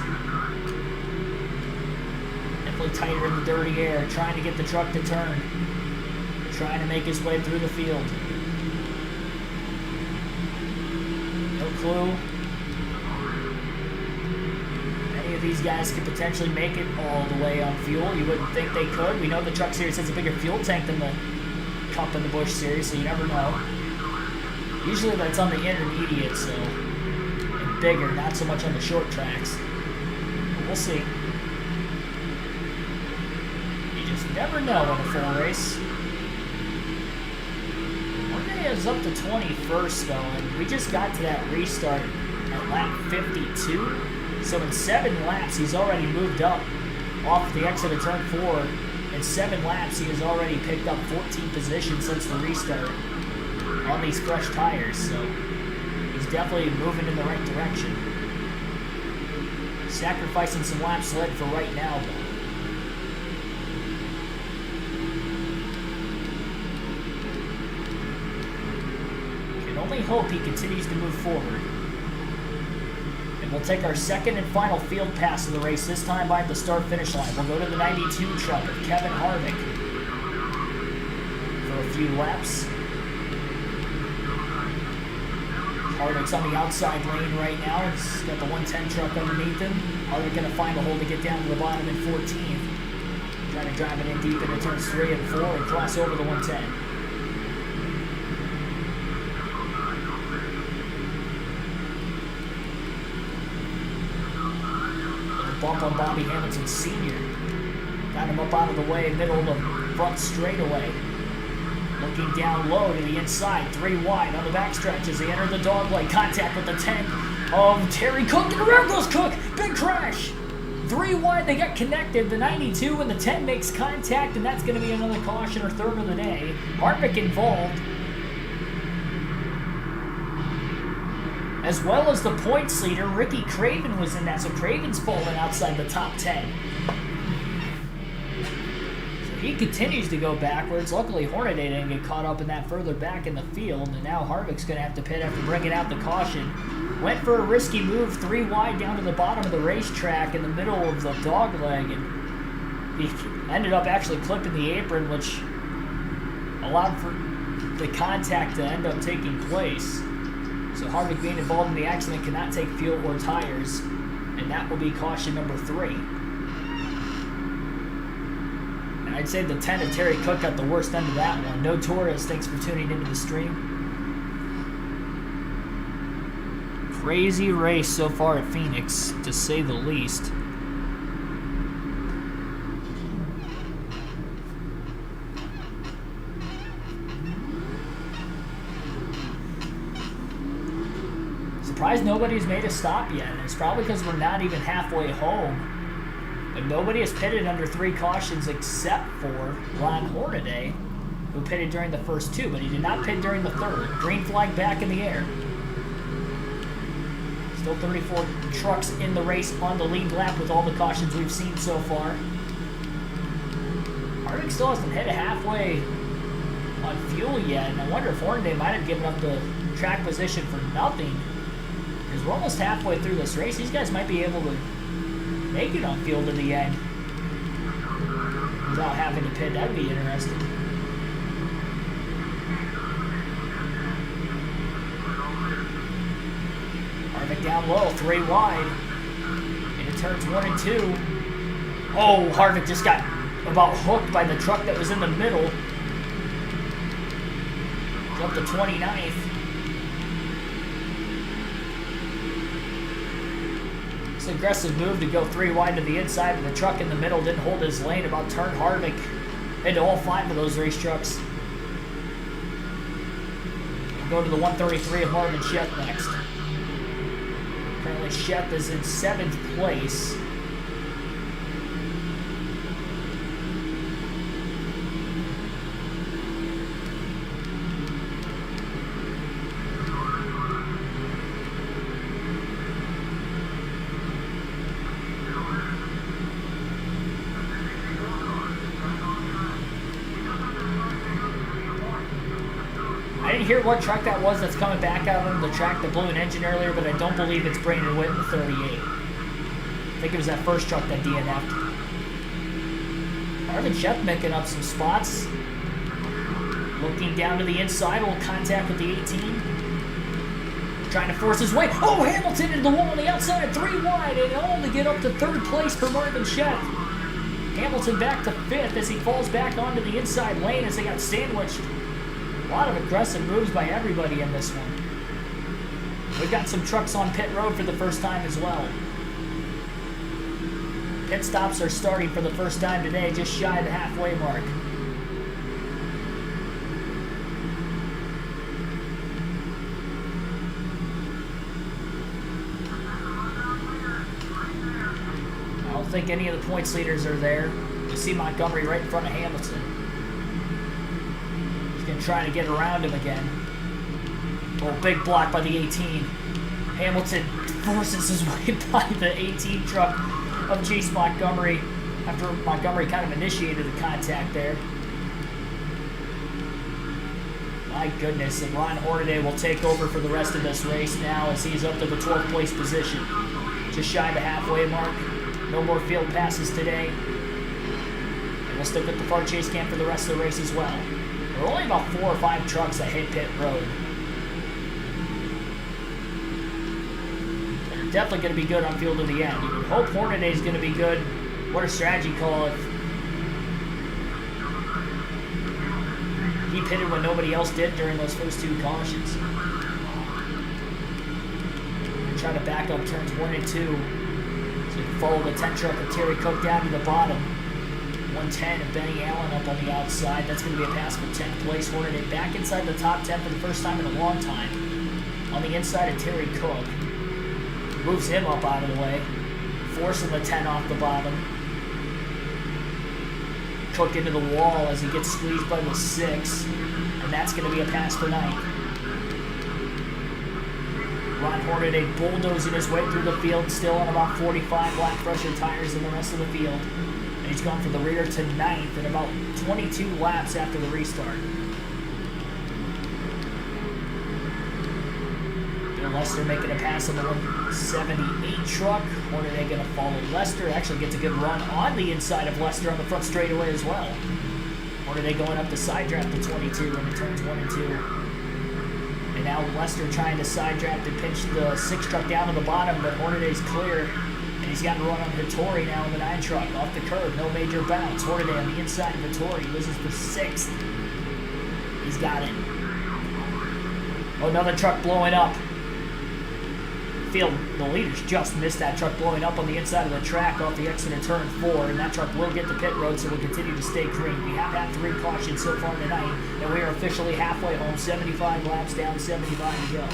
Definitely tighter in the dirty air, trying to get the truck to turn. Trying to make his way through the field. No clue. Any of these guys could potentially make it all the way on fuel. You wouldn't think they could. We know the Truck Series has a bigger fuel tank than the Cup and the Busch Series, so you never know. Usually that's on the intermediate, so, and bigger, not so much on the short tracks. But we'll see. You just never know in a full race. Hornaday is up to 21st, though, and we just got to that restart at lap 52. So in 7 laps, he's already moved up off the exit of turn 4. In 7 laps, he has already picked up 14 positions since the restart on these fresh tires, so he's definitely moving in the right direction. Sacrificing some laps led for right now, though. Can only hope he continues to move forward. And we'll take our second and final field pass of the race, this time by the start-finish line. We'll go to the 92 truck of Kevin Harvick for a few laps. Harvick's on the outside lane right now. He's got the 110 truck underneath him. Harvick going to find a hole to get down to the bottom in 14th. Trying to drive it in deep into turns 3 and 4 and cross over the 110. Bump on Bobby Hamilton Sr. Got him up out of the way, middle of the front straightaway. Looking down low to the inside, 3 wide on the backstretch as they enter the dogleg. Contact with the 10 of Terry Cook, and around goes Cook. Big crash. 3 wide, they got connected. The 92 and the 10 makes contact, and that's going to be another caution or third of the day. Harvick involved, as well as the points leader. Ricky Craven was in that, so Craven's falling outside the top 10. So he continues to go backwards. Luckily, Hornaday didn't get caught up in that further back in the field, and now Harvick's going to have to pit after bringing out the caution. Went for a risky move, 3 wide down to the bottom of the racetrack in the middle of the dogleg, and he ended up actually clipping the apron, which allowed for the contact to end up taking place. So Harvick, being involved in the accident, cannot take fuel or tires, and that will be caution number 3. And I'd say the 10 of Terry Cook got the worst end of that one. No Torres, thanks for tuning into the stream. Crazy race so far at Phoenix, to say the least. Surprised nobody's made a stop yet, and it's probably because we're not even halfway home. But nobody has pitted under 3 cautions except for Ron Hornaday, who pitted during the first 2, but he did not pit during the third. Green flag back in the air. Still 34 trucks in the race on the lead lap with all the cautions we've seen so far. Harvick still hasn't hit a halfway on fuel yet, and I wonder if Hornaday might have given up the track position for nothing. Because we're almost halfway through this race. These guys might be able to make it on field to the end without having to pit. That would be interesting. Harvick down low, 3 wide. Into turns 1 and 2. Oh, Harvick just got about hooked by the truck that was in the middle. Jumped to 29th. Aggressive move to go 3 wide to the inside, but the truck in the middle didn't hold his lane. About turned Harvick into all 5 of those race trucks. We'll go to the 133 of Marvin Sheth next. Currently Sheth is in 7th place. Hear what truck that was that's coming back out on the track that blew an engine earlier, but I don't believe it's Brandon Witt in the 38. I think it was that first truck that DNF'd. Marvin Sheth making up some spots. Looking down to the inside, will contact with the 18. Trying to force his way. Oh, Hamilton into the wall on the outside, 3 wide, and all to get up to 3rd place for Marvin Sheth. Hamilton back to 5th as he falls back onto the inside lane as they got sandwiched. A lot of aggressive moves by everybody in this one. We've got some trucks on pit road for the first time as well. Pit stops are starting for the first time today, just shy of the halfway mark. I don't think any of the points leaders are there. You see Montgomery right in front of Hamilton. Trying to get around him again. Oh, big block by the 18. Hamilton forces his way by the 18 truck of Chase Montgomery after Montgomery kind of initiated the contact there. My goodness, and Ron Hornaday will take over for the rest of this race now as he's up to the 12th place position. Just shy of the halfway mark. No more field passes today. And we'll stick with the far chase cam for the rest of the race as well. There are only about 4 or 5 trucks that hit pit road. definitely going to be good on field to the end. You would hope Hornaday is going to be good. What a strategy call if he pitted when nobody else did during those first 2 cautions. Try to back up turns 1 and 2. So you can follow the 10 truck of Terry Cook down to the bottom. 110 and Benny Allen up on the outside. That's going to be a pass for 10th place. Hornaday back inside the top 10 for the first time in a long time. On the inside of Terry Cook. Moves him up out of the way. Forcing the 10 off the bottom. Cook into the wall as he gets squeezed by the 6. And that's going to be a pass for 9th. Ron Hornaday bulldozing his way through the field, still on about 45 black pressure tires in the rest of the field. And he's gone from the rear to 9th in about 22 laps after the restart. Bill Lester making a pass on the 178 truck. Hornaday going to follow Lester. Actually gets a good run on the inside of Lester on the front straightaway as well. Hornaday going up the side draft to 22 into turns 1 and 2. And now Lester trying to side draft and pinch the 6 truck down to the bottom, but Hornaday's clear. And he's got to run on Vittori now in the 9 truck. Off the curb, no major bounce. Hornaday on the inside of Vittori. Loses for 6th. He's got it. Oh, another truck blowing up. Field, the leaders just missed that truck blowing up on the inside of the track off the exit of turn 4, and that truck will get the pit road, so we'll continue to stay green. We have had 3 cautions so far tonight, and we are officially halfway home, 75 laps down, 75 to go.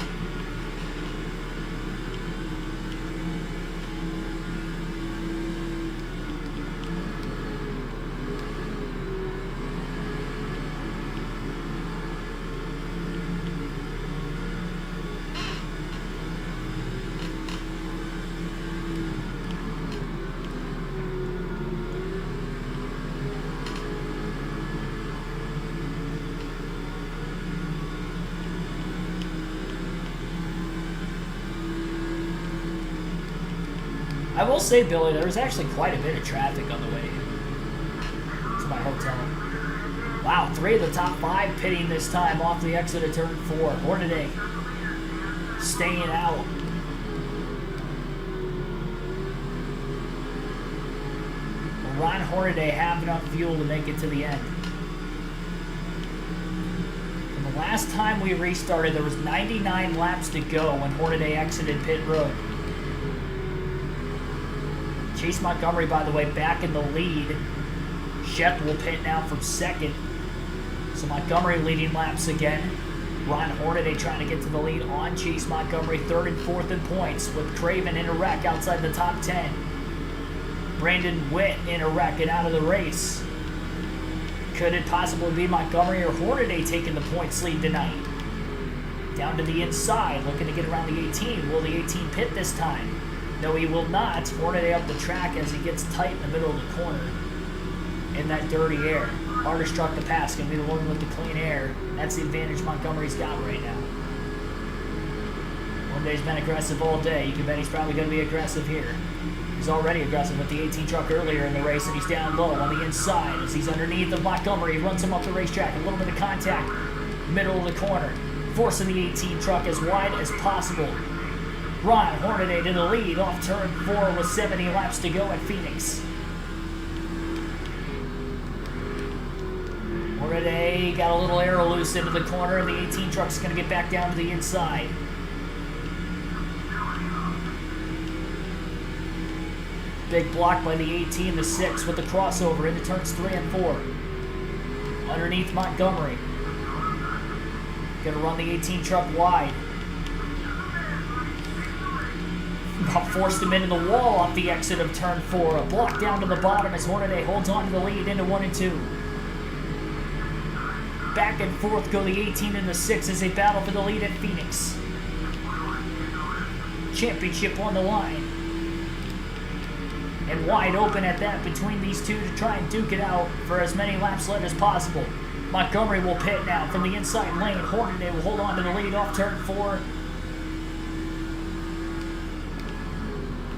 I will say, Billy, there was actually quite a bit of traffic on the way to my hotel. Wow, 3 of the top 5 pitting this time off the exit of turn 4. Hornaday staying out. Ron Hornaday have enough fuel to make it to the end. And the last time we restarted, there was 99 laps to go when Hornaday exited pit road. Chase Montgomery, by the way, back in the lead. Shep will pit now from 2nd. So Montgomery leading laps again. Ron Hornaday trying to get to the lead on Chase Montgomery. 3rd and 4th in points with Craven in a wreck outside the top 10. Brandon Witt in a wreck and out of the race. Could it possibly be Montgomery or Hornaday taking the points lead tonight? Down to the inside, looking to get around the 18. Will the 18 pit this time? No, he will not. Hornaday up the track as he gets tight in the middle of the corner. In that dirty air. Hardest truck to pass. Going to be the one with the clean air. That's the advantage Montgomery's got right now. Hornaday's been aggressive all day. You can bet he's probably going to be aggressive here. He's already aggressive with the 18 truck earlier in the race, and he's down low on the inside as he's underneath of Montgomery. He runs him up the racetrack. A little bit of contact. Middle of the corner. Forcing the 18 truck as wide as possible. Ron Hornaday to the lead off turn 4 with 70 laps to go at Phoenix. Hornaday got a little air loose into the corner, and the 18 truck's going to get back down to the inside. Big block by the 18, the 6 with the crossover into turns 3 and 4. Underneath Montgomery. Going to run the 18 truck wide. Forced him into the wall off the exit of turn 4. A block down to the bottom as Hornaday holds on to the lead into 1 and 2. Back and forth go the 18 and the 6 as they battle for the lead at Phoenix. Championship on the line. And wide open at that between these two to try and duke it out for as many laps left as possible. Montgomery will pit now from the inside lane. Hornaday will hold on to the lead off turn 4.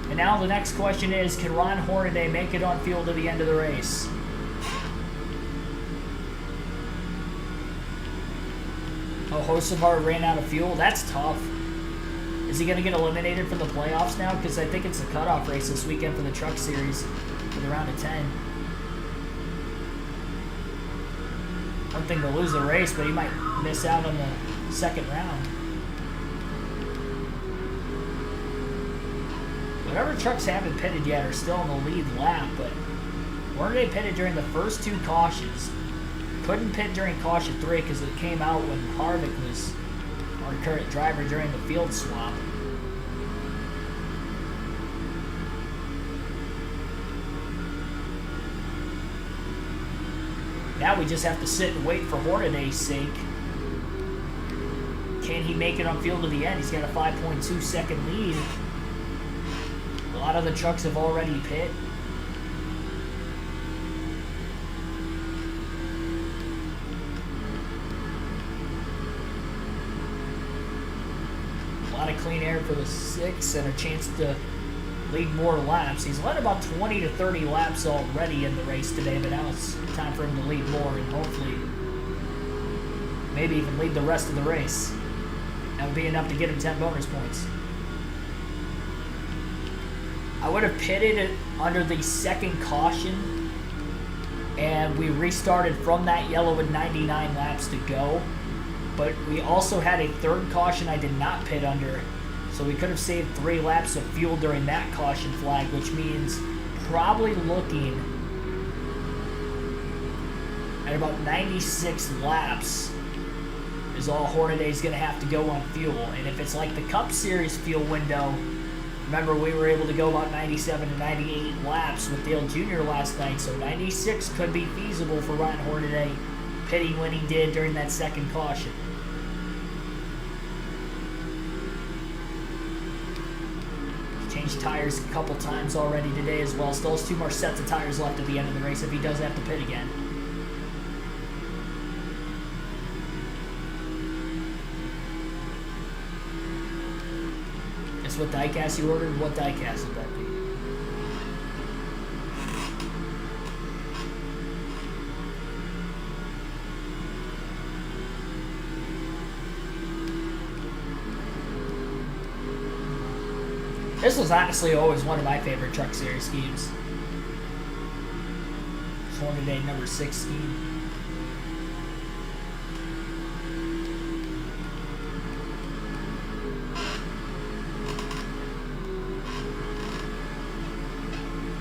And now the next question is, can Ron Hornaday make it on field to the end of the race? Oh, Hocevar ran out of fuel? That's tough. Is he going to get eliminated from the playoffs now? Because I think it's a cutoff race this weekend for the Truck Series for the round of 10. One thing to lose the race, but he might miss out on the second round. Whatever trucks haven't pitted yet are still in the lead lap, but weren't they pitted during the first 2 cautions? Couldn't pit during caution 3 because it came out when Harvick was our current driver during the field swap. Now we just have to sit and wait for Hornaday's sake. Can he make it on field to the end? He's got a 5.2 second lead. A lot of the trucks have already pit. A lot of clean air for the 6 and a chance to lead more laps. He's led about 20 to 30 laps already in the race today, but now it's time for him to lead more and hopefully maybe even lead the rest of the race. That would be enough to get him 10 bonus points. I would have pitted it under the second caution and we restarted from that yellow with 99 laps to go, but we also had a third caution I did not pit under, so we could have saved 3 laps of fuel during that caution flag, which means probably looking at about 96 laps is all Hornaday's going to have to go on fuel. And if it's like the Cup Series fuel window, remember we were able to go about 97 to 98 laps with Dale Jr. last night, so 96 could be feasible for Ryan Hornaday pitting when he did during that second caution. Changed tires a couple times already today as well. Still has 2 more sets of tires left at the end of the race if he does have to pit again. Guess what diecast you ordered? What diecast would that be? This was honestly always one of my favorite Truck Series schemes. Hornaday number 6 scheme.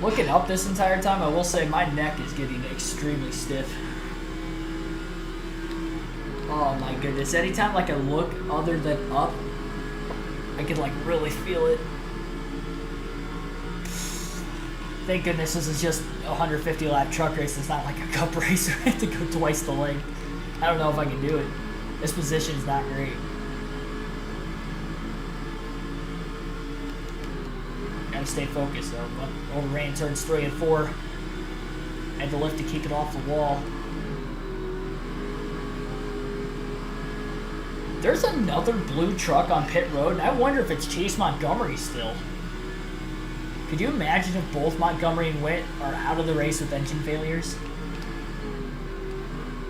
Looking up this entire time, I will say my neck is getting extremely stiff. Oh my goodness. Anytime like I look other than up, I can like really feel it. Thank goodness this is just a 150 lap truck race. It's not like a cup race where I have to go twice the length. I don't know if I can do it. This position's not great. Gotta stay focused though. Overran turns 3 and 4. Had to lift to keep it off the wall. There's another blue truck on pit road, and I wonder if it's Chase Montgomery still. Could you imagine if both Montgomery and Witt are out of the race with engine failures?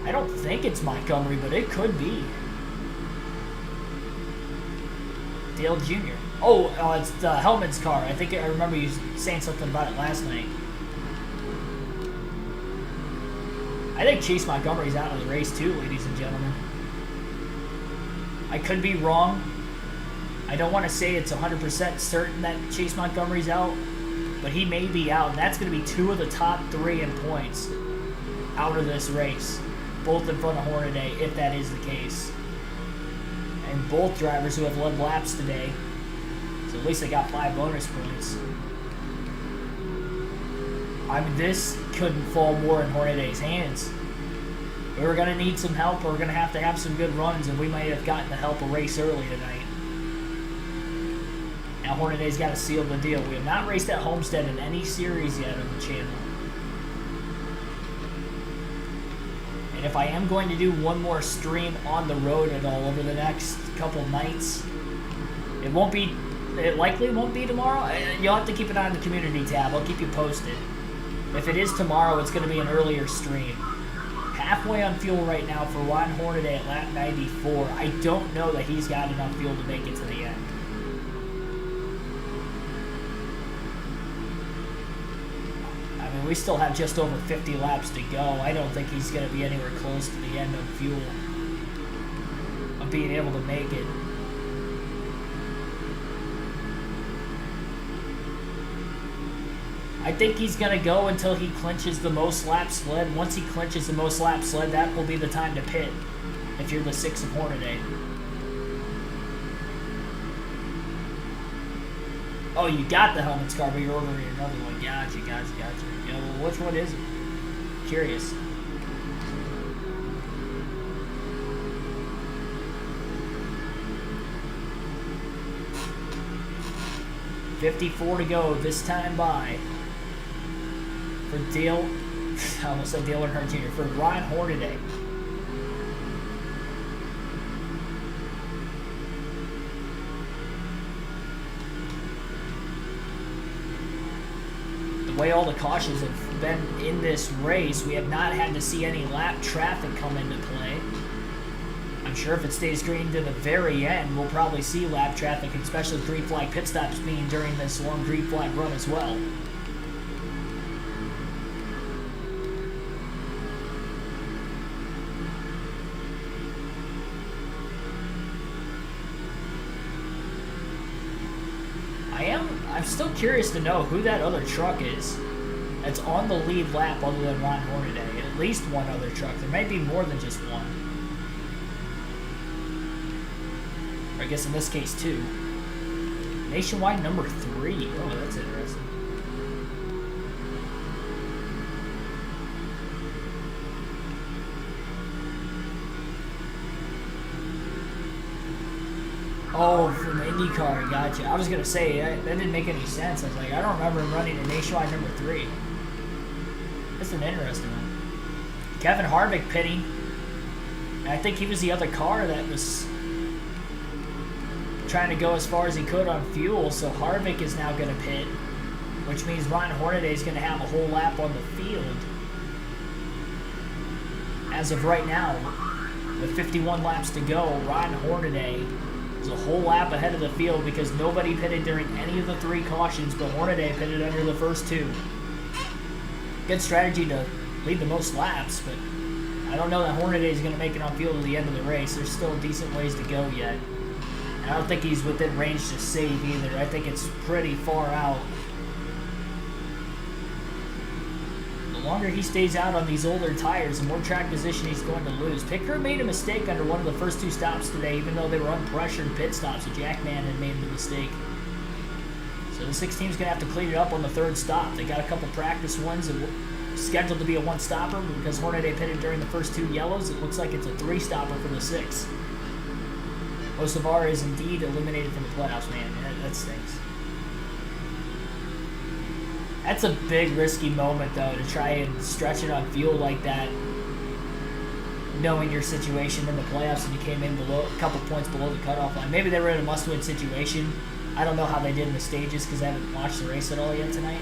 I don't think it's Montgomery, but it could be. Dale Jr. Oh, it's Hellman's car. I think I remember you saying something about it last night. I think Chase Montgomery's out of the race too, ladies and gentlemen. I could be wrong. I don't want to say it's 100% certain that Chase Montgomery's out, but he may be out, and that's going to be 2 of the top 3 in points out of this race, both in front of Hornaday, if that is the case. And both drivers who have led laps today, so at least they got 5 bonus points. I mean, this couldn't fall more in Hornaday's hands. We were going to need some help, or we're going to have some good runs, and we might have gotten the help a race early tonight. Now Hornaday's got to seal the deal. We have not raced at Homestead in any series yet on the channel. And if I am going to do one more stream on the road at all over the next couple nights, it likely won't be tomorrow. You'll have to keep it on the community tab. I'll keep you posted. If it is tomorrow, it's going to be an earlier stream. Halfway on fuel right now for Ron Hornaday at lap 94. I don't know that he's got enough fuel to make it to the end. we still have just over 50 laps to go. I don't think he's going to be anywhere close to the end of fuel, of being able to make it. I think he's going to go until he clinches the most laps sled. Once he clinches the most laps sled, that will be the time to pit if you're the 6 of Hornaday. Oh, you got the helmet scar, but you're ordering another one. Gotcha. Yeah, well, which one is it? Curious. $54 to go this time by. For Dale, I almost said Dale Earnhardt Jr., for Ron Hornaday. The way all the cautions have been in this race, we have not had to see any lap traffic come into play. I'm sure if it stays green to the very end, we'll probably see lap traffic, especially green flag pit stops being during this long green flag run as well. I'm still curious to know who that other truck is that's on the lead lap other than Ron Hornaday. At least one other truck. There may be more than just one. Or I guess in this case, two. Nationwide number 3. Oh, that's interesting. Oh, from IndyCar, gotcha. I was going to say, that didn't make any sense. I was like, I don't remember him running a Nationwide number 3. That's an interesting one. Kevin Harvick pitting. And I think he was the other car that was trying to go as far as he could on fuel, so Harvick is now going to pit, which means Ron Hornaday is going to have a whole lap on the field. As of right now, with 51 laps to go, Ron Hornaday is a whole lap ahead of the field because nobody pitted during any of the 3 cautions, but Hornaday pitted under the first 2. Good strategy to lead the most laps, but I don't know that Hornaday is going to make it on field at the end of the race. There's still decent ways to go yet. And I don't think he's within range to save either. I think it's pretty far out. The longer he stays out on these older tires, the more track position he's going to lose. Pit crew made a mistake under one of the first 2 stops today, even though they were unpressured pit stops. So Jackman had made the mistake. So the 6 team's going to have to clean it up on the 3rd stop. They got a couple practice ones and scheduled to be a 1-stopper, but because Hornaday pitted during the first 2 yellows, it looks like it's a 3-stopper for the 6. Osavar is indeed eliminated from the playoffs, man. That stinks. That's a big, risky moment, though, to try and stretch it on fuel like that, knowing your situation in the playoffs and you came in below a couple points below the cutoff line. Maybe they were in a must-win situation. I don't know how they did in the stages because I haven't watched the race at all yet tonight.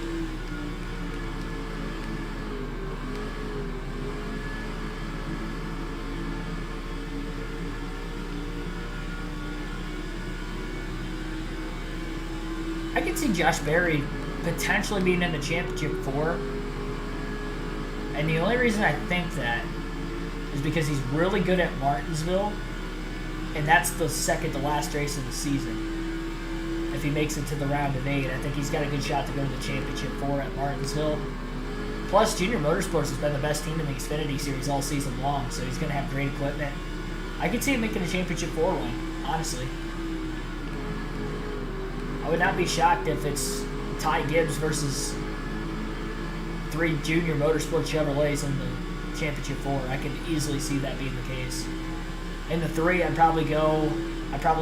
I can see Josh Berry potentially being in the championship 4. And the only reason I think that is because he's really good at Martinsville. And that's the second to last race of the season. If he makes it to the round of 8, I think he's got a good shot to go to the championship 4 at Martinsville. Plus, Junior Motorsports has been the best team in the Xfinity Series all season long, so he's going to have great equipment. I could see him making a championship 4 run, honestly. I would not be shocked if it's Ty Gibbs versus 3 Junior Motorsports Chevrolets in the championship 4. I could easily see that being the case. In the 3, I'd probably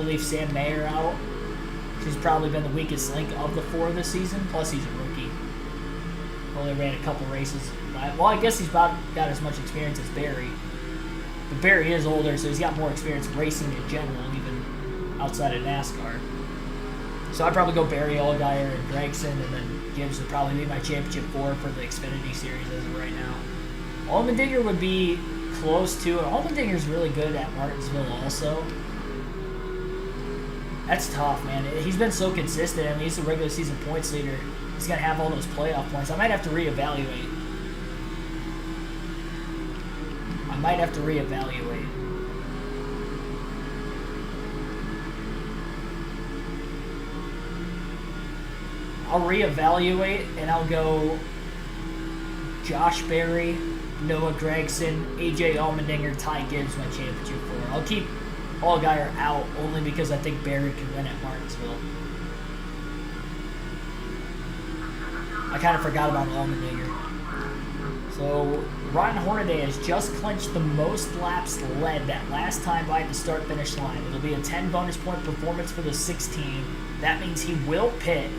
leave Sam Mayer out. He's probably been the weakest link of the 4 this season. Plus, he's a rookie. Only ran a couple races. Well, I guess he's about got as much experience as Barry. But Barry is older, so he's got more experience racing in general, even outside of NASCAR. So I'd probably go Barry, Allgaier, and Gregson, and then Gibbs would probably be my championship 4 for the Xfinity Series as of right now. Allmendinger would be close to it. Allmendinger's really good at Martinsville also. That's tough, man. He's been so consistent. I mean, he's the regular season points leader He's going to have all those playoff points. I might have to reevaluate. I'll reevaluate and I'll go Josh Berry, Noah Gregson, AJ Allmendinger, Ty Gibbs my championship 4. I'll keep Allgaier out only because I think Berry can win at Martinsville. I kind of forgot about Allmendinger. So Ron Hornaday has just clinched the most laps led that last time by the start-finish line. It'll be a 10 bonus point performance for the 16. That means he will pit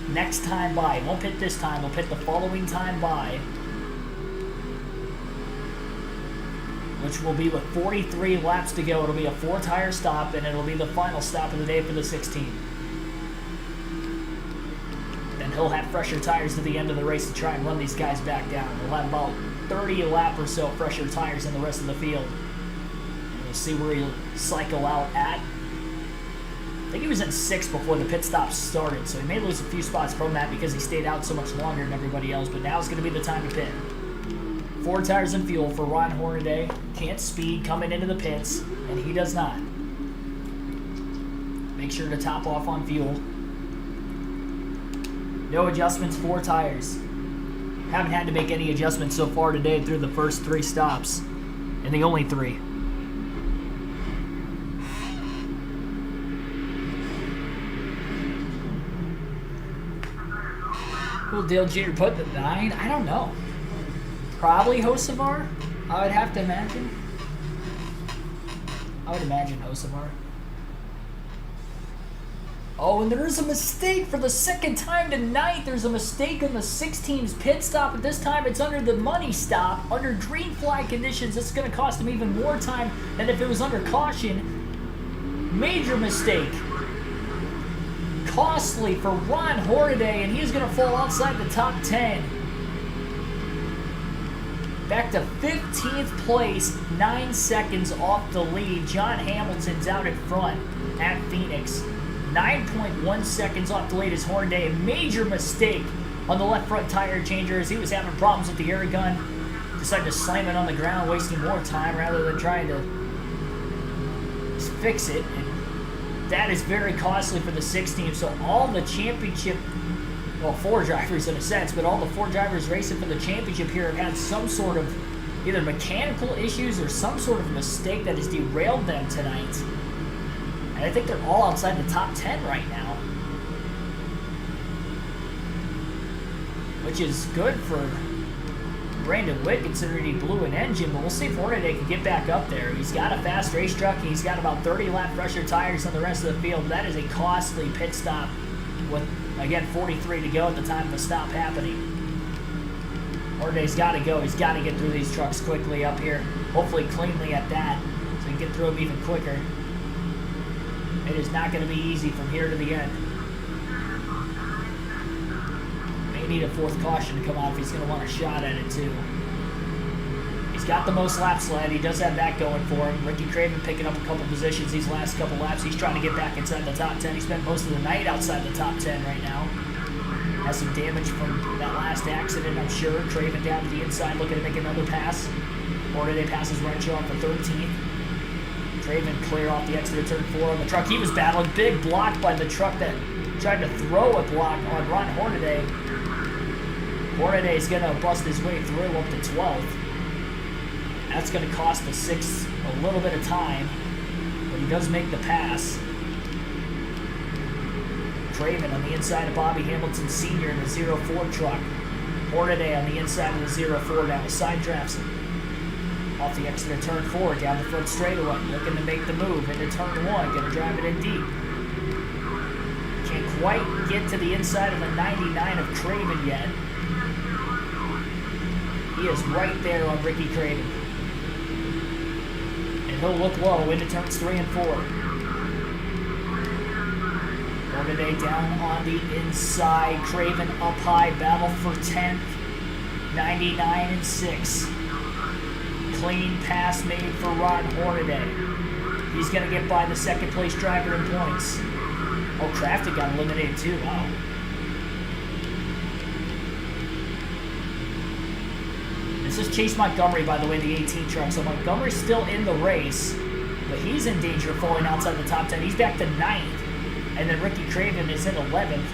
next time by. He won't pit this time. He'll pit the following time by, which will be with 43 laps to go. It'll be a 4-tire stop, and it'll be the final stop of the day for the 16. Then he'll have fresher tires at the end of the race to try and run these guys back down. He'll have about 30 a lap or so fresher tires in the rest of the field. And we'll see where he'll cycle out at. I think he was in 6th before the pit stop started, so he may lose a few spots from that because he stayed out so much longer than everybody else, but now's going to be the time to pit. 4 tires and fuel for Ron Hornaday. Can't speed coming into the pits, and he does not. Make sure to top off on fuel. No adjustments, 4 tires. Haven't had to make any adjustments so far today through the first 3 stops, and the only 3. Will Dale Jr. put the 9? I don't know. Probably Hocevar, I would have to imagine. I would imagine Hocevar. Oh, and there is a mistake for the second time tonight. There's a mistake on the 16's pit stop, but this time it's under the money stop. Under green flag conditions, it's going to cost him even more time than if it was under caution. Major mistake. Costly for Ron Hornaday, and he's going to fall outside the top 10. Back to 15th place, 9 seconds off the lead. John Hamilton's out in front at Phoenix. 9.1 seconds off the lead is Hornaday. A major mistake on the left front tire changer as he was having problems with the air gun. Decided to slam it on the ground, wasting more time rather than trying to fix it. And that is very costly for the 6 team. So all the championship, well, 4 drivers in a sense, but all the 4 drivers racing for the championship here have had some sort of either mechanical issues or some sort of mistake that has derailed them tonight. And I think they're all outside the top 10 right now, which is good for Brandon Witt considering he blew an engine, but we'll see if Hornaday can get back up there. He's got a fast race truck, and he's got about 30 lap fresher tires on the rest of the field. That is a costly pit stop with, again, 43 to go at the time of the stop happening. Hornaday's got to go. He's got to get through these trucks quickly up here, hopefully cleanly at that, so he can get through them even quicker. It is not going to be easy from here to the end. May need a 4th caution to come out if he's going to want a shot at it too. He's got the most laps led. He does have that going for him. Ricky Craven picking up a couple positions these last couple laps. He's trying to get back inside the top 10. He spent most of the night outside the top 10 right now. Has some damage from that last accident, I'm sure. Craven down to the inside looking to make another pass. Hornaday passes Renshaw for 13th. Craven clear off the exit of turn 4 on the truck. He was battling. Big block by the truck that tried to throw a block on Ron Hornaday. Hornaday's going to bust his way through up to 12th. That's going to cost the 6 a little bit of time, but he does make the pass. Craven on the inside of Bobby Hamilton Sr. in the 04 truck. Hornaday on the inside of the 04 now. Side drafts him. Off the exit of turn 4, down the front straightaway, looking to make the move into turn 1, going to drive it in deep. Can't quite get to the inside of the 99 of Craven yet. He is right there on Ricky Craven. And he'll look low into turns 3 and 4. Hornaday down on the inside, Craven up high, battle for 10th, 99 and 6. Clean pass made for Ron Hornaday. He's going to get by the 2nd place driver in points. Oh, Craftsman got eliminated too. Wow. This is Chase Montgomery, by the way, the 18 truck. So Montgomery's still in the race, but he's in danger of falling outside the top 10. He's back to 9th, and then Ricky Craven is in 11th.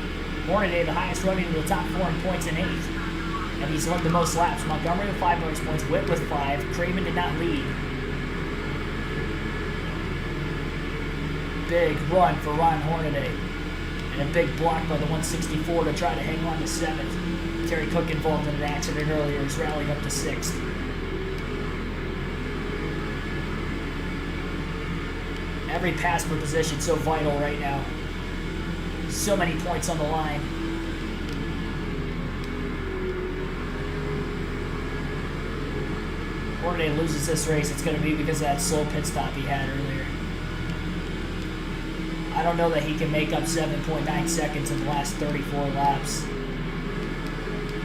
Hornaday, the highest running to the top 4 in points in 8th, and he's led the most laps. Montgomery with 5 bonus points, Witt with 5. Craven did not lead. Big run for Ron Hornaday, and a big block by the 164 to try to hang on to 7th. Terry Cook involved in an accident earlier. He's rallying up to 6th. Every pass per position so vital right now. So many points on the line. Hornaday loses this race, it's going to be because of that slow pit stop he had earlier. I don't know that he can make up 7.9 seconds in the last 34 laps.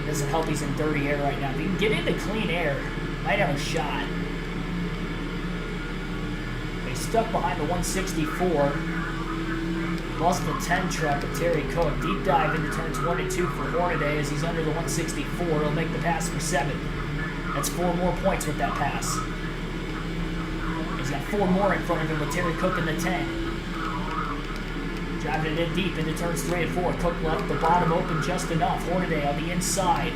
Doesn't help he's in dirty air right now. If he can get into clean air, might have a shot. He's stuck behind the 164. Lost the 10 truck of Terry Cook. Deep dive into turns 1 and 2 for Hornaday as he's under the 164. He'll make the pass for 7th. That's 4 more points with that pass. He's got 4 more in front of him with Terry Cook in the 10. Driving it in deep into turns 3 and 4. Cook left the bottom open just enough. Hornaday on the inside.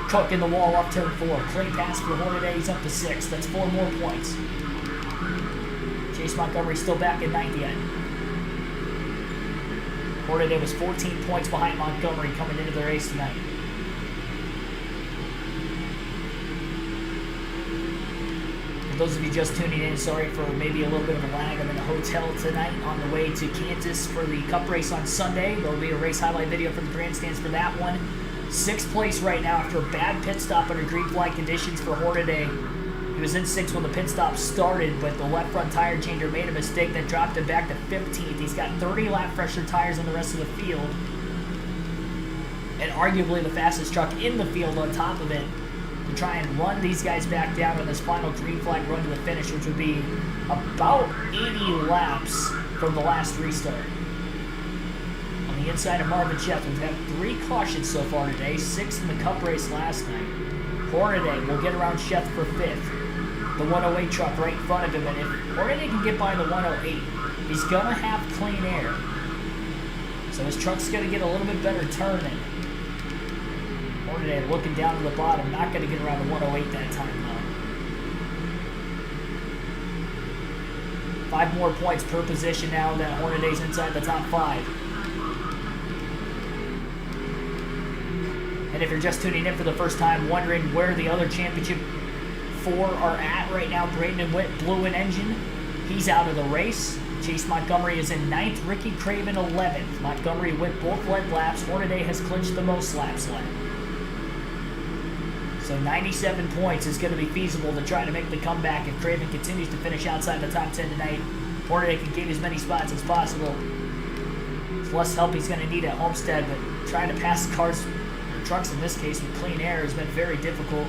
Cook in the wall off turn 4. Clean pass for Hornaday. He's up to 6th. That's 4 more points. Chase Montgomery still back in 9th yet. Hornaday was 14 points behind Montgomery coming into the race tonight. For those of you just tuning in, sorry for maybe a little bit of a lag. I'm in a hotel tonight on the way to Kansas for the Cup race on Sunday. There will be a race highlight video from the grandstands for that one. 6th place right now after a bad pit stop under green flag conditions for Hornaday. He was in 6th when the pit stop started, but the left front tire changer made a mistake that dropped him back to 15th. He's got 30 lap fresher tires on the rest of the field, and arguably the fastest truck in the field on top of it, to try and run these guys back down on this final green flag run to the finish, which would be about 80 laps from the last restart. On the inside of Marvin Sheth, we've had 3 cautions so far today, 6 in the Cup race last night. Hornaday will get around Sheth for 5th. The 108 truck right in front of him, and if Hornaday can get by the 108, he's going to have clean air. So his truck's going to get a little bit better turning. Hornaday looking down to the bottom, not going to get around the 108 that time though. 5 more points per position now that Hornaday's inside the top 5. And if you're just tuning in for the first time, wondering where the other championship 4 are at right now, Braden Witt blew an engine. He's out of the race. Chase Montgomery is in 9th, Ricky Craven 11th. Montgomery and Witt both led laps. Hornaday has clinched the most laps led. So 97 points is going to be feasible to try to make the comeback if Craven continues to finish outside the top 10 tonight. Hornaday can gain as many spots as possible. It's less help he's going to need at Homestead, but trying to pass cars, trucks in this case, with clean air has been very difficult.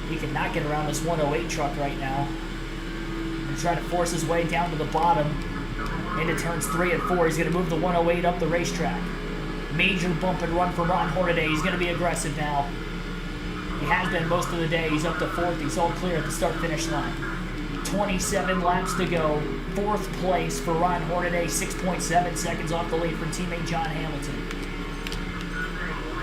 He cannot get around this 108 truck right now. He's trying to force his way down to the bottom into turns 3 and 4. He's going to move the 108 up the racetrack. Major bump and run for Ron Hornaday. He's going to be aggressive now. He has been most of the day. He's up to 4th. He's all clear at the start-finish line. 27 laps to go. 4th place for Ron Hornaday. 6.7 seconds off the lead from teammate John Hamilton.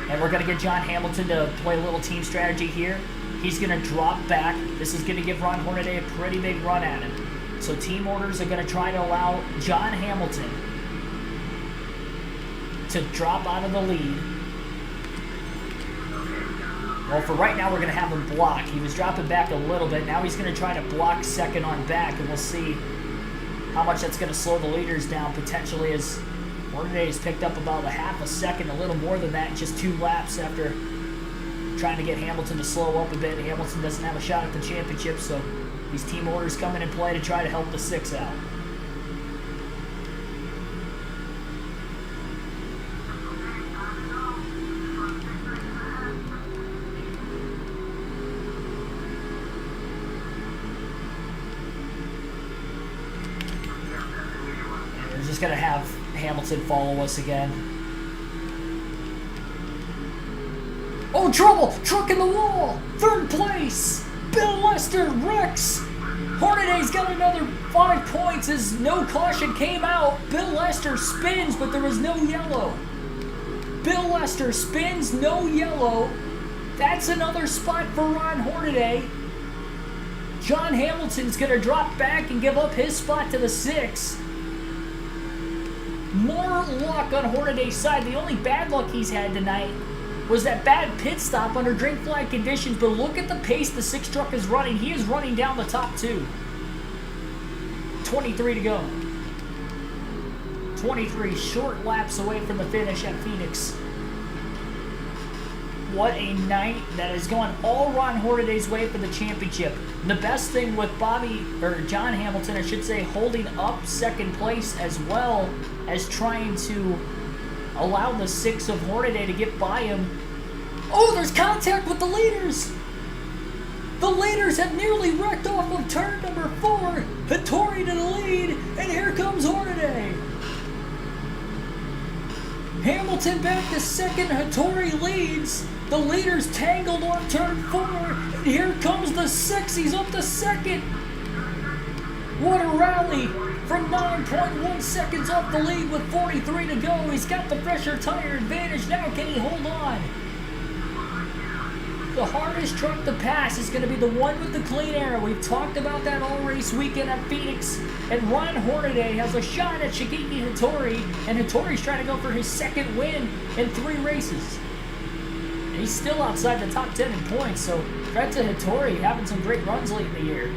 And we're going to get John Hamilton to play a little team strategy here. He's going to drop back. This is going to give Ron Hornaday a pretty big run at him. So team orders are going to try to allow John Hamilton to drop out of the lead. Well, for right now, we're going to have him block. He was dropping back a little bit. Now he's going to try to block second on back, and we'll see how much that's going to slow the leaders down potentially, as Hornaday has picked up about a half a second, a little more than that, in just 2 laps after trying to get Hamilton to slow up a bit. Hamilton doesn't have a shot at the championship, so these team orders come in and play to try to help the 6 out. And we're just going to have Hamilton follow us again. Oh, trouble! Truck in the wall! Third place! Bill Lester wrecks! Hornaday's got another 5 points as no caution came out. Bill Lester spins, but there was no yellow. Bill Lester spins, no yellow. That's another spot for Ron Hornaday. John Hamilton's going to drop back and give up his spot to the 6. More luck on Hornaday's side. The only bad luck he's had tonight was that bad pit stop under drink flag conditions, but look at the pace the 6 truck is running. He is running down the top 2. 23 to go. 23 short laps away from the finish at Phoenix. What a night that has gone all Ron Hornaday's way for the championship. The best thing with John Hamilton, I should say, holding up second place as well as trying to allow the 6 of Hornaday to get by him. Oh, there's contact with the leaders! The leaders have nearly wrecked off of turn number 4. Hattori to the lead, and here comes Hornaday. Hamilton back to second, Hattori leads. The leaders tangled on turn 4, and here comes the 6. He's up to second. What a rally from 9.1 seconds off the lead with 43 to go. He's got the fresher tire advantage now. Can he hold on? The hardest truck to pass is going to be the one with the clean air. We've talked about that all race weekend at Phoenix. And Ron Hornaday has a shot at Shigeki Hattori. And Hattori's trying to go for his second win in 3 races. And he's still outside the top 10 in points. So credit to Hattori having some great runs late in the year.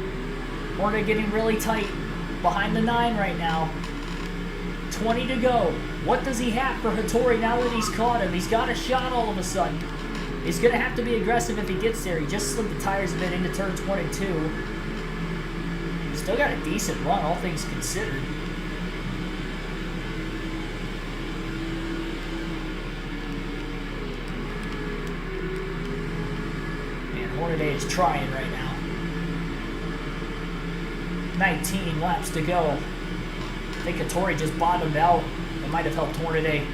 Hornaday getting really tight behind the 9 right now. 20 to go. What does he have for Hattori now that he's caught him? He's got a shot all of a sudden. He's going to have to be aggressive if he gets there. He just slipped the tires a bit into turns 1 and 2. Still got a decent run, all things considered. Man, Hornaday is trying right now. 19 laps to go. I think Hattori just bottomed out. It might have helped Hornaday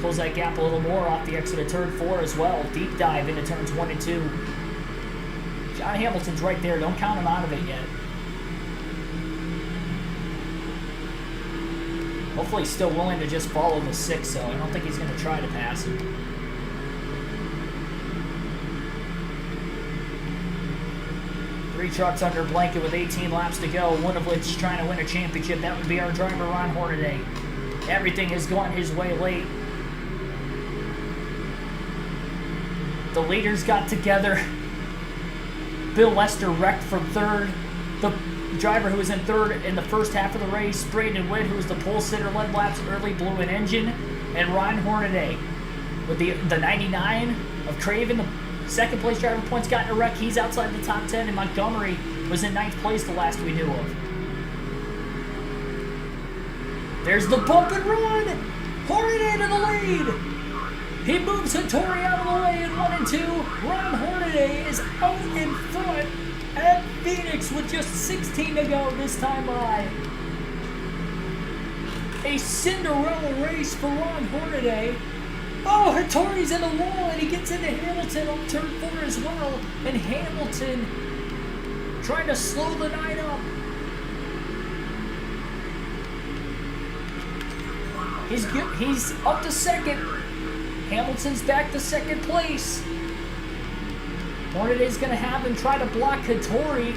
close that gap a little more off the exit of turn 4 as well. Deep dive into turns 1 and 2. John Hamilton's right there. Don't count him out of it yet. Hopefully he's still willing to just follow the 6, though. I don't think he's going to try to pass him. Three trucks under blanket with 18 laps to go, one of which trying to win a championship. That would be our driver, Ron Hornaday. Everything has gone his way late. The leaders got together. Bill Lester wrecked from 3rd. The driver who was in 3rd in the first half of the race, Braden Witt, who was the pole sitter, led laps early, blew an engine. And Ron Hornaday with the 99 of Craven, the second place driver points, got in a wreck. He's outside the top 10, and Montgomery was in 9th place the last we knew of. There's the bump and run! Hornaday to the lead! He moves Hattori out of the way in 1 and 2. Ron Hornaday is out in front at Phoenix with just 16 to go this time by. A Cinderella race for Ron Hornaday. Oh, Hattori's in the wall and he gets into Hamilton on turn 4 as well. And Hamilton trying to slow the 9 up. He's up to second. Hamilton's back to second place. Hornaday's going to have him try to block Hattori.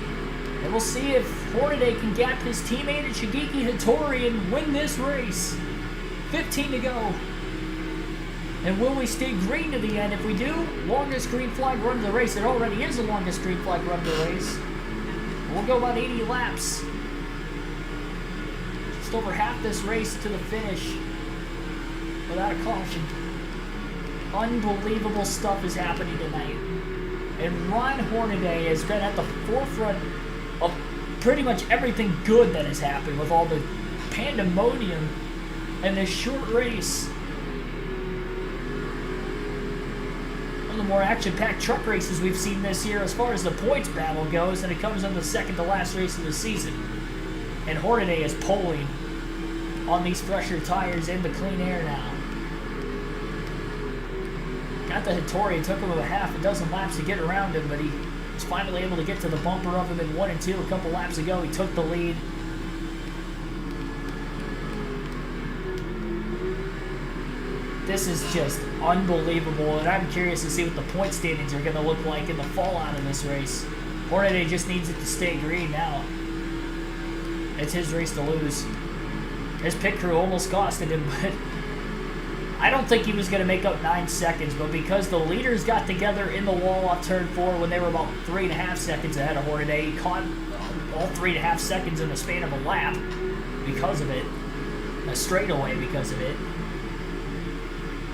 And we'll see if Hornaday can gap his teammate at Shigeki Hattori and win this race. 15 to go. And will we stay green to the end? If we do, longest green flag run of the race. It already is the longest green flag run of the race. We'll go about 80 laps. Just over half this race to the finish without a caution. Unbelievable stuff is happening tonight. And Ron Hornaday has been at the forefront of pretty much everything good that has happened with all the pandemonium and this short race. One of the more action-packed truck races we've seen this year as far as the points battle goes, and it comes on the second to last race of the season. And Hornaday is poling on these fresher tires in the clean air now. got the Hattori. It took him a half a dozen laps to get around him, but he was finally able to get to the bumper of him in 1 and 2 a couple laps ago. He took the lead. This is just unbelievable, and I'm curious to see what the point standings are going to look like in the fallout of this race. Hornaday just needs it to stay green now. It's his race to lose. His pit crew almost costed him, but I don't think he was going to make up 9 seconds, but because the leaders got together in the wall off turn 4 when they were about 3.5 seconds ahead of Hornaday, he caught all 3.5 seconds in the span of a lap because of it, a straightaway because of it.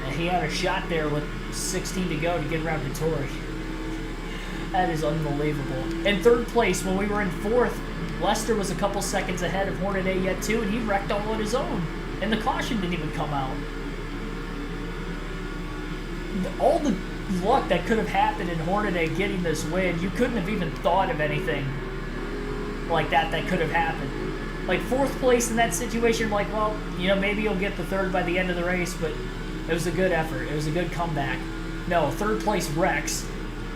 And he had a shot there with 16 to go to get around Hattori. That is unbelievable. In third place, when we were in fourth, Lester was a couple seconds ahead of Hornaday yet too, and he wrecked all on his own. And the caution didn't even come out. All the luck that could have happened in Hornaday getting this win, you couldn't have even thought of anything like that could have happened. Like fourth place in that situation, like, well, you know, maybe he'll get the third by the end of the race, but it was a good effort. It was a good comeback. No, third place wrecks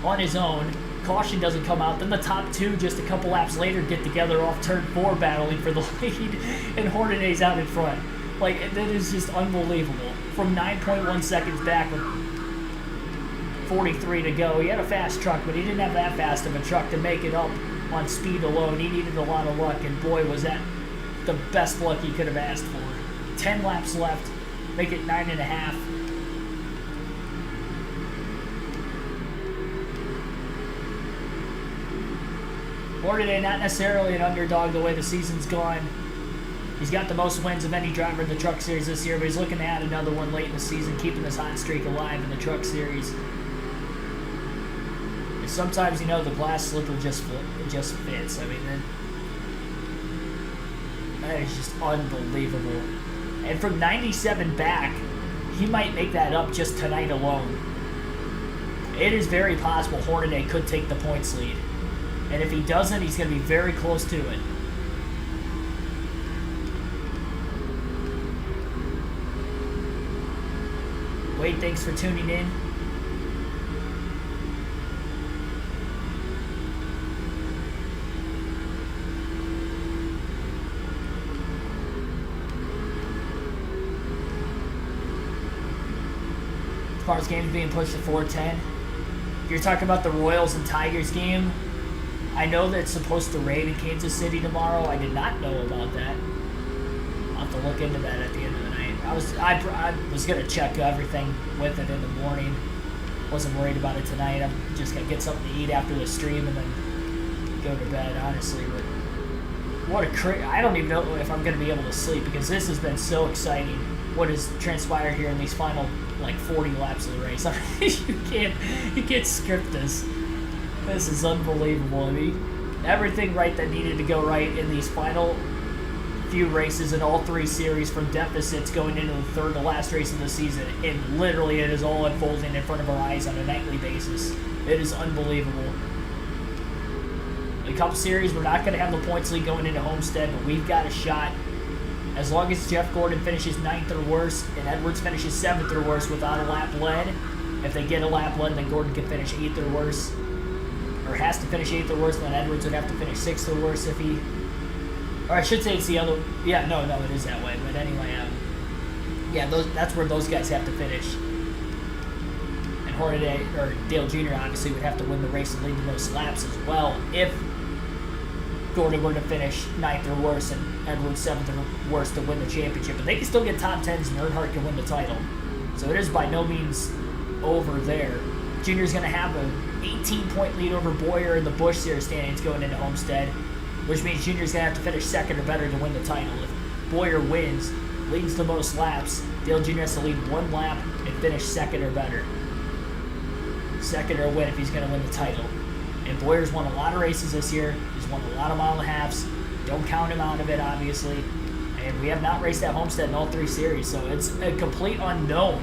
on his own. Caution doesn't come out. Then the top two just a couple laps later get together off turn 4 battling for the lead, and Hornaday's out in front. Like, that is just unbelievable. From 9.1 seconds back with 43 to go. He had a fast truck, but he didn't have that fast of a truck to make it up on speed alone. He needed a lot of luck, and boy, was that the best luck he could have asked for. 10 laps left. Make it 9.5. Hornaday not necessarily an underdog the way the season's gone. He's got the most wins of any driver in the Truck Series this year, but he's looking to add another one late in the season, keeping this hot streak alive in the Truck Series. And sometimes, you know, the glass slipper just fits. I mean, that is just unbelievable. And from 97 back, he might make that up just tonight alone. It is very possible Hornaday could take the points lead. And if he doesn't, he's going to be very close to it. Wade, thanks for tuning in. As far as games being pushed to 410, you're talking about the Royals and Tigers game. I know that it's supposed to rain in Kansas City tomorrow. I did not know about that. I'll have to look into that at the end of the night. I was going to check everything with it in the morning. Wasn't worried about it tonight. I'm just going to get something to eat after the stream and then go to bed, honestly. But what I don't even know if I'm going to be able to sleep because this has been so exciting. What has transpired here in these final, like, 40 laps of the race. I mean, you can't script this. This is unbelievable. I mean, everything right that needed to go right in these final few races in all 3 series from deficits going into the third to last race of the season. And literally it is all unfolding in front of our eyes on a nightly basis. It is unbelievable. The Cup Series, we're not going to have the points lead going into Homestead, but we've got a shot. As long as Jeff Gordon finishes 9th or worse and Edwards finishes 7th or worse without a lap led, if they get a lap led, then Gordon can finish 8th or worse. Or has to finish 8th or worse, then Edwards would have to finish 6th or worse if he... Or I should say it's the other... Yeah, no, it is that way. But anyway, yeah, that's where those guys have to finish. And Hornaday, or Dale Jr. obviously would have to win the race and lead the most laps as well if Gordon were to finish 9th or worse and Edwards 7th or worse to win the championship. But they can still get top 10s and Earnhardt can win the title. So it is by no means over there. Junior's going to have an 18-point lead over Boyer in the Busch Series standings going into Homestead, which means Junior's going to have to finish 2nd or better to win the title. If Boyer wins, leads the most laps, Dale Jr. has to lead 1 lap and finish 2nd or better. 2nd or win if he's going to win the title. And Boyer's won a lot of races this year. He's won a lot of mile and a halves. Don't count him out of it, obviously. And we have not raced at Homestead in all 3 series, so it's a complete unknown.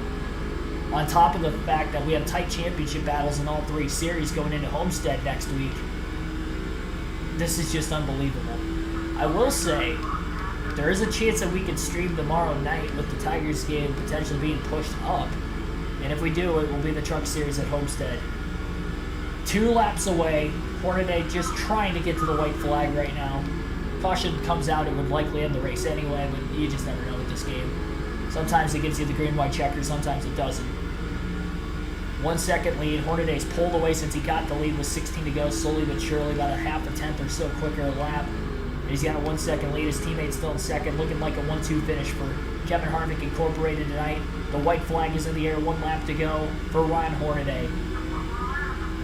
On top of the fact that we have tight championship battles in all 3 series going into Homestead next week. This is just unbelievable. I will say, there is a chance that we could stream tomorrow night with the Tigers game potentially being pushed up. And if we do, it will be the Truck Series at Homestead. 2 laps away. Hornaday just trying to get to the white flag right now. Caution comes out, it would likely end the race anyway, but you just never know with this game. Sometimes it gives you the green-white checker, sometimes it doesn't. 1 second lead. Hornaday's pulled away since he got the lead with 16 to go, slowly but surely, about a half a tenth or so quicker a lap. He's got a 1 second lead. His teammate's still in second, looking like a 1-2 finish for Kevin Harvick Incorporated tonight. The white flag is in the air, 1 lap to go for Ryan Hornaday.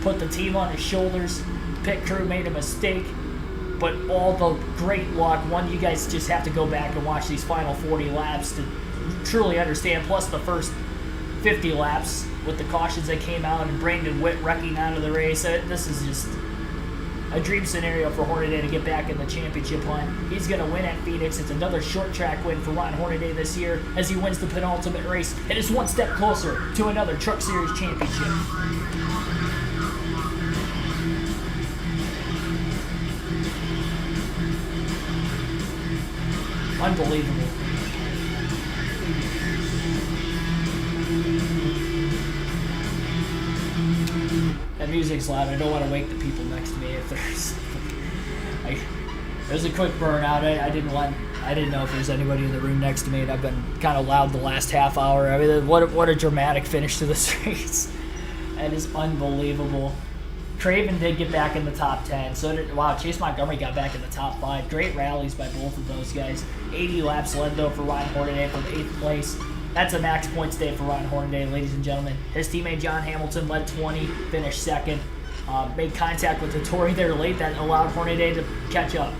Put the team on his shoulders. Pit crew made a mistake, but all the great luck. One, you guys just have to go back and watch these final 40 laps to truly understand, plus the first 50 laps with the cautions that came out and Brandon Witt wrecking out of the race. This is just a dream scenario for Hornaday to get back in the championship hunt. He's going to win at Phoenix. It's another short track win for Ryan Hornaday this year as he wins the penultimate race and is 1 step closer to another Truck Series championship. Unbelievable. That music's loud. I don't want to wake the people next to me if there's a quick burnout. I didn't know if there's anybody in the room next to me, and I've been kind of loud the last half hour. I mean, what a dramatic finish to this race. That is unbelievable. Craven did get back in the top 10. Wow, Chase Montgomery got back in the top 5. Great rallies by both of those guys. 80 laps led, though, for Ryan Hornaday from 8th place. That's a max points day for Ryan Hornaday, ladies and gentlemen. His teammate John Hamilton led 20, finished 2nd. Made contact with Hattori there late. That allowed Hornaday to catch up.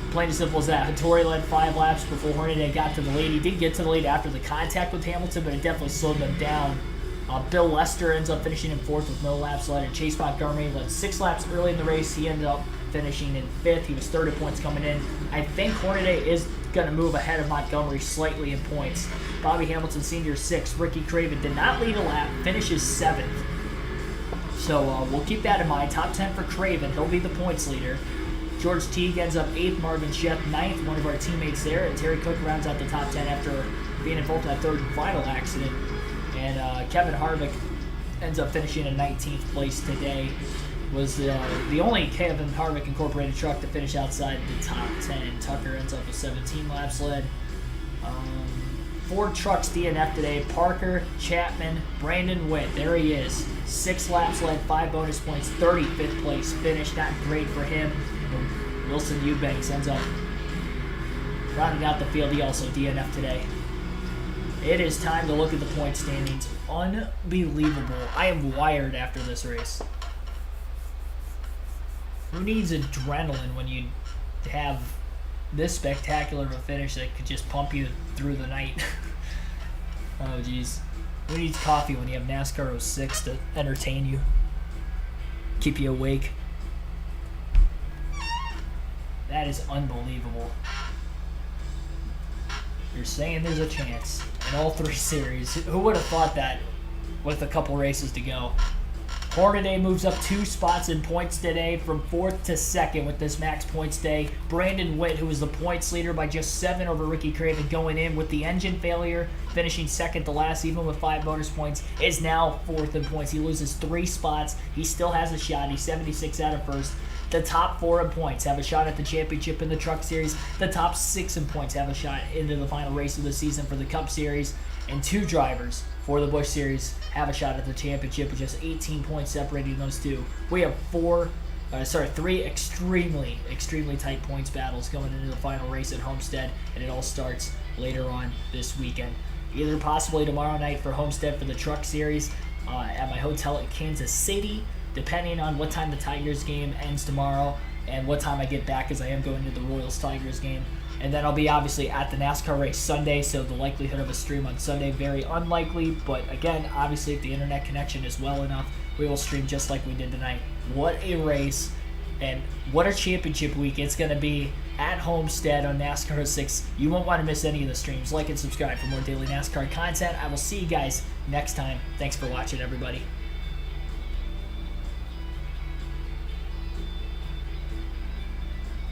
Plain and simple as that. Hattori led 5 laps before Hornaday got to the lead. He did get to the lead after the contact with Hamilton, but it definitely slowed them down. Bill Lester ends up finishing in 4th with no laps led, and Chase Montgomery led 6 laps early in the race. He ended up finishing in 5th. He was 3rd in points coming in. I think Hornaday is going to move ahead of Montgomery slightly in points. Bobby Hamilton Sr. 6th. Ricky Craven did not lead a lap, finishes 7th. So we'll keep that in mind. Top 10 for Craven. He'll be the points leader. George Teague ends up 8th. Marvin Sheff 9th, one of our teammates there. And Terry Cook rounds out the top 10 after being involved in that 3rd and final accident. And Kevin Harvick ends up finishing in 19th place today. Was the only Kevin Harvick Incorporated truck to finish outside the top 10. Tucker ends up with 17 laps led. 4 trucks DNF today. Parker, Chapman, Brandon Witt. There he is. 6 laps led, 5 bonus points, 35th place finish. Not great for him. And Wilson Eubanks ends up rounding out the field. He also DNF today. It is time to look at the point standings. Unbelievable. I am wired after this race. Who needs adrenaline when you have this spectacular of a finish that could just pump you through the night? Oh, jeez. Who needs coffee when you have NASCAR 06 to entertain you? Keep you awake? That is unbelievable. You're saying there's a chance in all 3 series. Who would have thought that with a couple races to go? Hornaday moves up 2 spots in points today from 4th to 2nd with this max points day. Brandon Witt, who was the points leader by just 7 over Ricky Craven going in with the engine failure, finishing 2nd to last even with 5 bonus points, is now 4th in points. He loses 3 spots. He still has a shot. He's 76 out of 1st. The top 4 in points have a shot at the championship in the Truck Series. The top 6 in points have a shot into the final race of the season for the Cup Series. And 2 drivers for the Busch Series have a shot at the championship with just 18 points separating those 2. We have 3 extremely tight points battles going into the final race at Homestead, and it all starts later on this weekend. Either possibly tomorrow night for Homestead for the Truck Series at my hotel at Kansas City, depending on what time the Tigers game ends tomorrow and what time I get back, as I am going to the Royals-Tigers game. And then I'll be obviously at the NASCAR race Sunday, so the likelihood of a stream on Sunday, very unlikely. But again, obviously if the internet connection is well enough, we will stream just like we did tonight. What a race, and what a championship week it's going to be at Homestead on NASCAR 06. You won't want to miss any of the streams. Like and subscribe for more daily NASCAR content. I will see you guys next time. Thanks for watching, everybody.